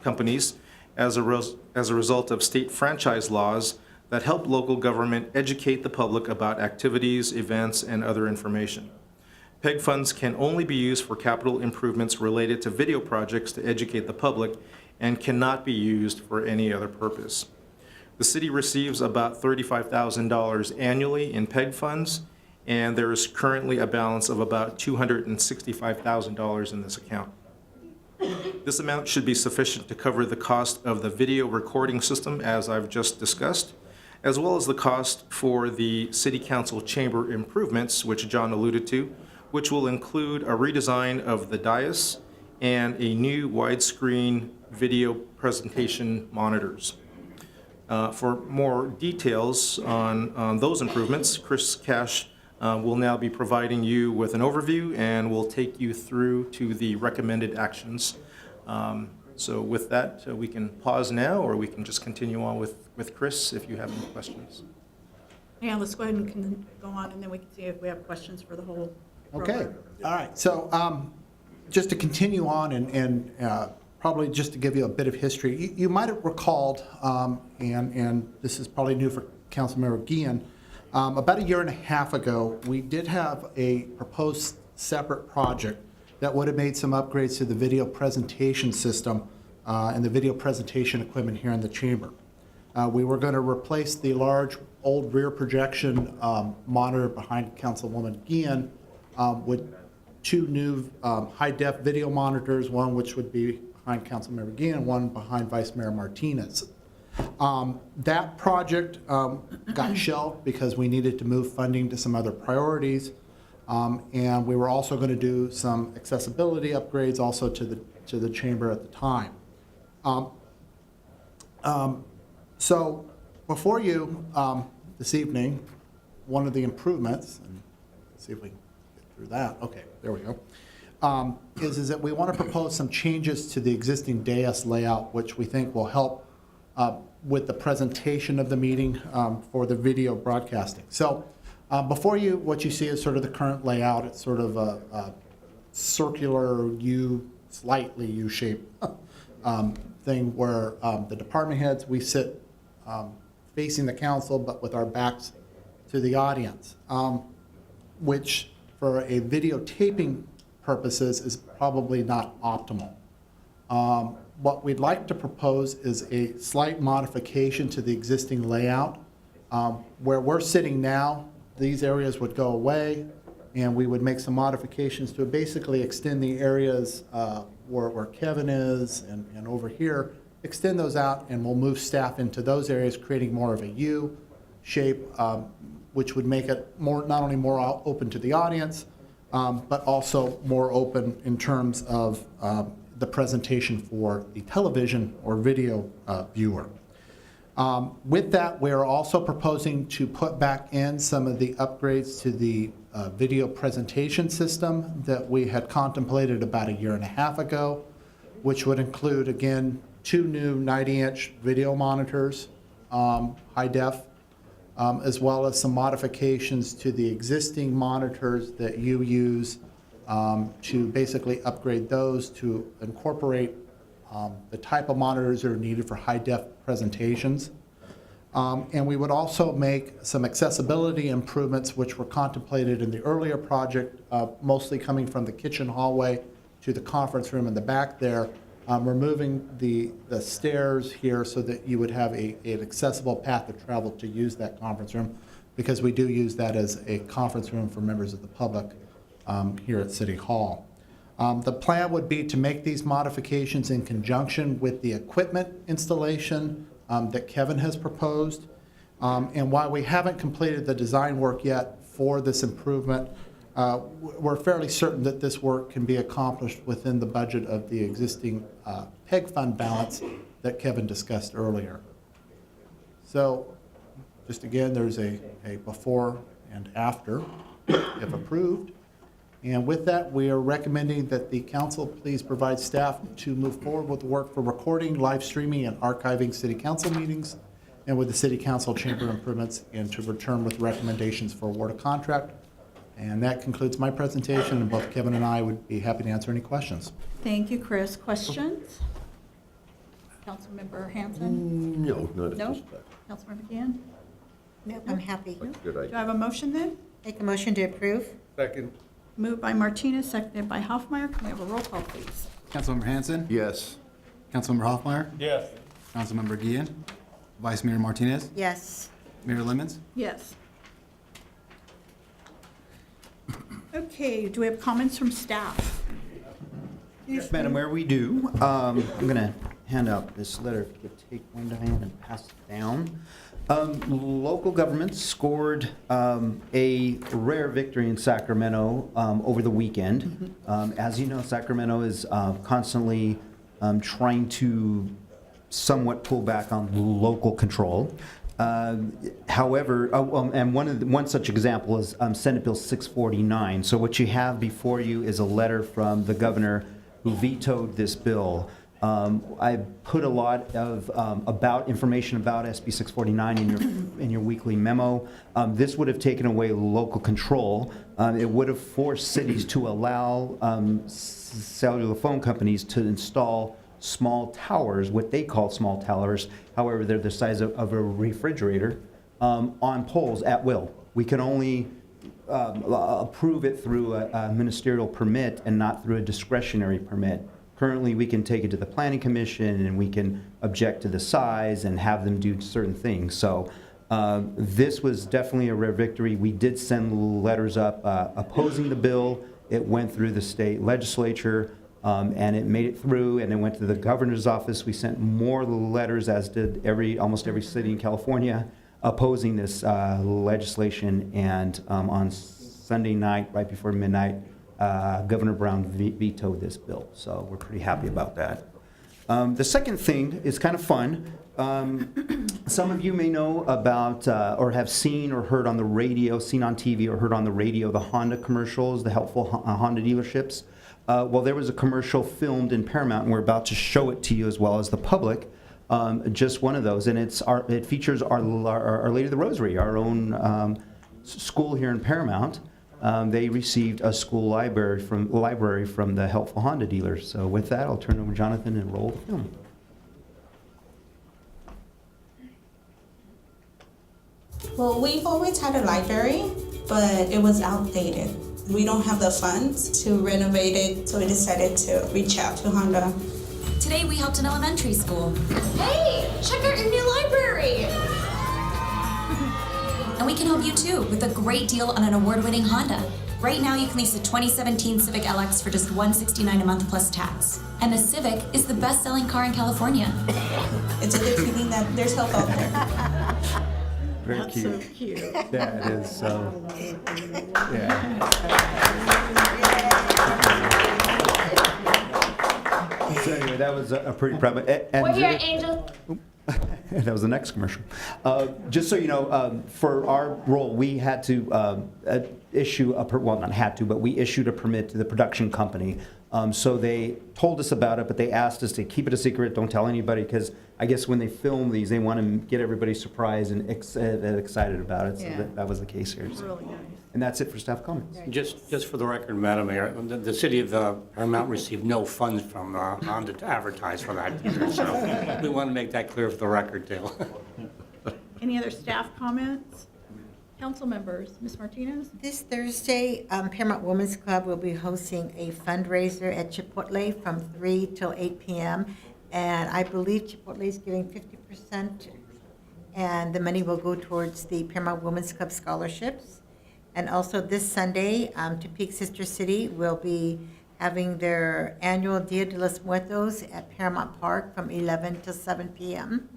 companies as a result of state franchise laws that help local government educate the public about activities, events, and other information. PEG funds can only be used for capital improvements related to video projects to educate the public and cannot be used for any other purpose. The city receives about $35,000 annually in PEG funds, and there is currently a balance of about $265,000 in this account. This amount should be sufficient to cover the cost of the video recording system, as I've just discussed, as well as the cost for the City Council chamber improvements, which John alluded to, which will include a redesign of the dais and a new widescreen video presentation monitors. For more details on those improvements, Chris Cash will now be providing you with an overview and will take you through to the recommended actions. So with that, we can pause now, or we can just continue on with Chris if you have any questions. Yeah, let's go ahead and go on, and then we can see if we have questions for the whole Okay, program. all right. So just to continue on and probably just to give you a bit of history, you might have recalled, and this is probably new for Councilmember Guillen, about a year and a half ago, we did have a proposed separate project that would have made some upgrades to the video presentation system and the video presentation equipment here in the chamber. We were going to replace the large old rear projection monitor behind Councilwoman Guillen with 2 new high-def video monitors, one which would be behind Councilmember Guillen, one behind Vice Mayor Martinez. That project got shelved because we needed to move funding to some other priorities, and we were also going to do some accessibility upgrades also to the chamber at the time. So before you this evening, one of the improvements, and let's see if we can get through that. Okay, there we go. Is that we want to propose some changes to the existing dais layout, which we think will help with the presentation of the meeting for the video broadcasting. So before you, what you see is sort of the current layout. It's sort of a circular U, slightly U-shaped thing where the department heads, we sit facing the council, but with our backs to the audience, which for a videotaping purposes is probably not optimal. What we'd like to propose is a slight modification to the existing layout. Where we're sitting now, these areas would go away, and we would make some modifications to basically extend the areas where Kevin is and over here, extend those out, and we'll move staff into those areas, creating more of a U shape, which would make it not only more open to the audience, but also more open in terms of the presentation for the television or video viewer. With that, we are also proposing to put back in some of the upgrades to the video presentation system that we had contemplated about 1.5 years ago, which would include, again, 2 new 90-inch video monitors, high def, as well as some modifications to the existing monitors that you use to basically upgrade those to incorporate the type of monitors that are needed for high-def presentations. And we would also make some accessibility improvements which were contemplated in the earlier project, mostly coming from the kitchen hallway to the conference room in the back there, removing the stairs here so that you would have an accessible path of travel to use that conference room, because we do use that as a conference room for members of the public here at City Hall. The plan would be to make these modifications in conjunction with the equipment installation that Kevin has proposed. And while we haven't completed the design work yet for this improvement, we're fairly certain that this work can be accomplished within the budget of the existing PEG fund balance that Kevin discussed earlier. So just again, there's a before and after, if approved. And with that, we are recommending that the council please provide staff to move forward with work for recording, live streaming, and archiving city council meetings, and with the city council chamber improvements, and to return with recommendations for award of contract. And that concludes my presentation, and both Kevin and I would be happy to answer any questions. Thank you, Chris. Questions? Councilmember Hanson? No, not at No? this time. Councilmember Gann? No, I'm happy. Good Do idea. I have a motion then? Make a motion to approve? Second. Moved by Martinez, seconded by Hoffmeyer. Can we have a roll call, please? Councilmember Hanson? Yes. Councilmember Hoffmeyer? Yes. Councilmember Guillen? Vice Mayor Martinez? Yes. Mayor Lemons? Yes. Okay, do we have comments from staff? Yes, Madam Mayor, we do. I'm going to hand out this letter. If you could take one, Diane, and pass it down. Local governments scored a rare victory in Sacramento over the weekend. As you know, Sacramento is constantly trying to somewhat pull back on local control. However, and one such example is Senate Bill 649. So what you have before you is a letter from the governor who vetoed this bill. I put a lot of information about SB 649 in your weekly memo. This would have taken away local control. It would have forced cities to allow cellular phone companies to install small towers, what they call small towers. However, they're the size of a refrigerator, on poles at will. We can only approve it through a ministerial permit and not through a discretionary permit. Currently, we can take it to the planning commission and we can object to the size and have them do certain things. So this was definitely a rare victory. We did send letters up opposing the bill. It went through the state legislature and it made it through, and it went to the governor's office. We sent more letters, as did almost every city in California, opposing this legislation. And on Sunday night, right before midnight, Governor Brown vetoed this bill, so we're pretty happy about that. The second thing is kind of fun. Some of you may know about or have seen or heard on the radio, seen on TV or heard on the radio, the Honda commercials, the helpful Honda dealerships. Well, there was a commercial filmed in Paramount, and we're about to show it to you as well as the public. Just one of those, and it features Our Lady of the Rosary, our own school here in Paramount. They received a school library from the helpful Honda dealers. So with that, I'll turn it over to Jonathan and roll the film. Well, we've always had a library, but it was outdated. We don't have the funds to renovate it, so we decided to reach out to Honda. Today we helped an elementary school. Hey, check out your new library! And we can help you too with a great deal on an award-winning Honda. Right now you can lease a 2017 Civic LX for just $169 a month plus tax. And the Civic is the best-selling car in California. It's a good feeling that there's help out there. Very That's cute. so cute. That is so. Yeah. So anyway, that was a pretty proud. We're here, Angel. That was the next commercial. Just so you know, for our role, we had to issue well, not had to, but we issued a permit to the production company. So they told us about it, but they asked us to keep it a secret, don't tell anybody, because I guess when they film these, they want to get everybody surprised and excited about it. So Yeah. that was the case here. So. Really nice. And that's it for staff comments. Just for the record, Madam Mayor, the city of Paramount received no funds from Honda to advertise for that either, so we want to make that clear for the record, too. Any other staff comments? Council members, Ms. Martinez? This Thursday, Paramount Women's Club will be hosting a fundraiser at Chipotle from 3 till 8 p.m. And I believe Chipotle is giving 50%, and the money will go towards the Paramount Women's Club scholarships. And also this Sunday, Tepic Sister City will be having their annual Dia de los Muertos at Paramount Park from 11 to 7 p.m.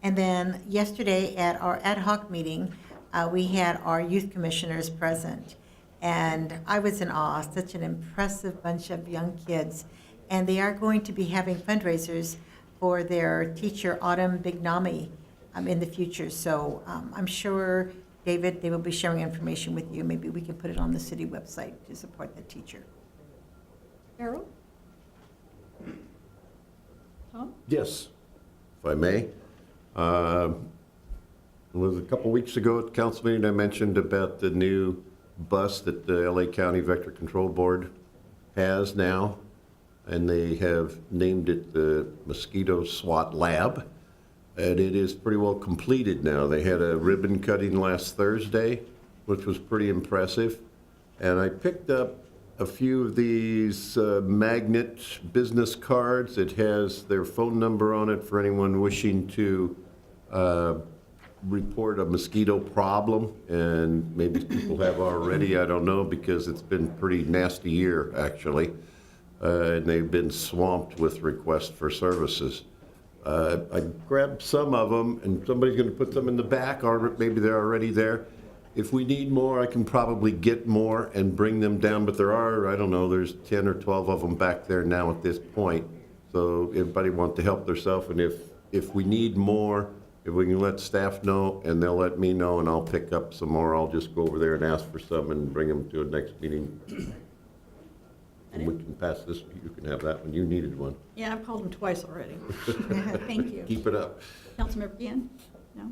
And then yesterday at our ad hoc meeting, we had our youth commissioners present. And I was in awe, such an impressive bunch of young kids. And they are going to be having fundraisers for their teacher, Autumn Bignami, in the future. So I'm sure, David, they will be sharing information with you. Maybe we can put it on the city website to support the teacher. Harold? Tom? Yes, if I may. It was a couple weeks ago at the council meeting I mentioned about the new bus that the LA County Vector Control Board has now, and they have named it the Mosquito SWAT Lab, and it is pretty well completed now. They had a ribbon cutting last Thursday, which was pretty impressive, and I picked up a few of these magnet business cards. It has their phone number on it for anyone wishing to report a mosquito problem, and maybe people have already, I don't know, because it's been a pretty nasty year, actually, and they've been swamped with requests for services. I grabbed some of them, and somebody's going to put them in the back, or maybe they're already there. If we need more, I can probably get more and bring them down, but there are, I don't know, there's 10 or 12 of them back there now at this point. So everybody wants to help themselves, and if we need more, if we can let staff know, and they'll let me know, and I'll pick up some more, I'll just go over there and ask for some and bring them to a next meeting. And we can pass this, you can have that one, you needed one. Yeah, I've called him twice already. Thank you. Keep it up. Councilmember Gian? No?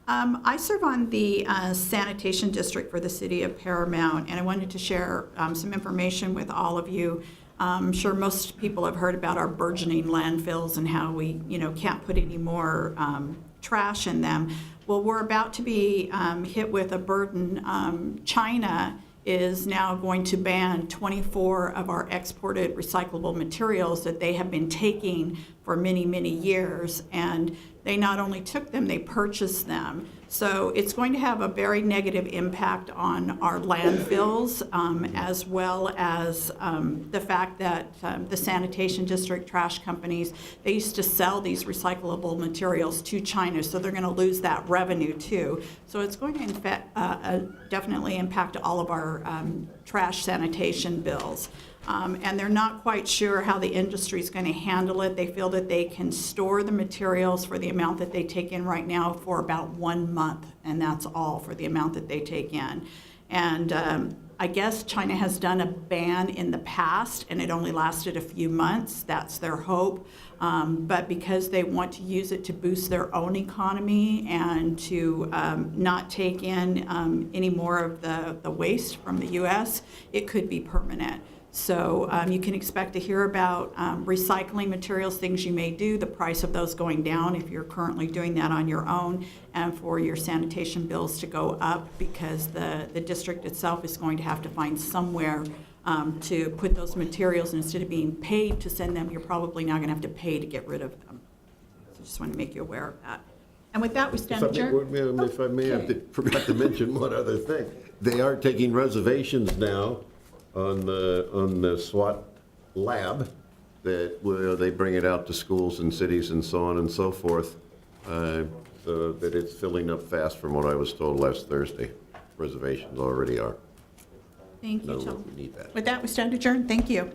I serve on the sanitation district for the city of Paramount, and I wanted to share some information with all of you. I'm sure most people have heard about our burgeoning landfills and how we, can't put any more trash in them. Well, we're about to be hit with a burden. China is now going to ban 24 of our exported recyclable materials that they have been taking for many, many years. And they not only took them, they purchased them. So it's going to have a very negative impact on our landfills, as well as the fact that the sanitation district trash companies, they used to sell these recyclable materials to China, so they're going to lose that revenue too. So it's going to definitely impact all of our trash sanitation bills. And they're not quite sure how the industry is going to handle it. They feel that they can store the materials for the amount that they take in right now for about 1 month, and that's all for the amount that they take in. And I guess China has done a ban in the past, and it only lasted a few months. That's their hope. But because they want to use it to boost their own economy and to not take in any more of the waste from the U.S., it could be permanent. So you can expect to hear about recycling materials, things you may do, the price of those going down if you're currently doing that on your own, and for your sanitation bills to go up because the district itself is going to have to find somewhere to put those materials, and instead of being paid to send them, you're probably now going to have to pay to get rid of them. So just want to make you aware of that. And with that, we stand adjourned. If I may, I forgot to mention one other thing. They are taking reservations now on the SWAT lab, that where they bring it out to schools and cities and so on and so forth, so that it's filling up fast from what I was told last Thursday. Reservations already are. Thank you, No, Jill. we need that. With that, we stand adjourned. Thank you.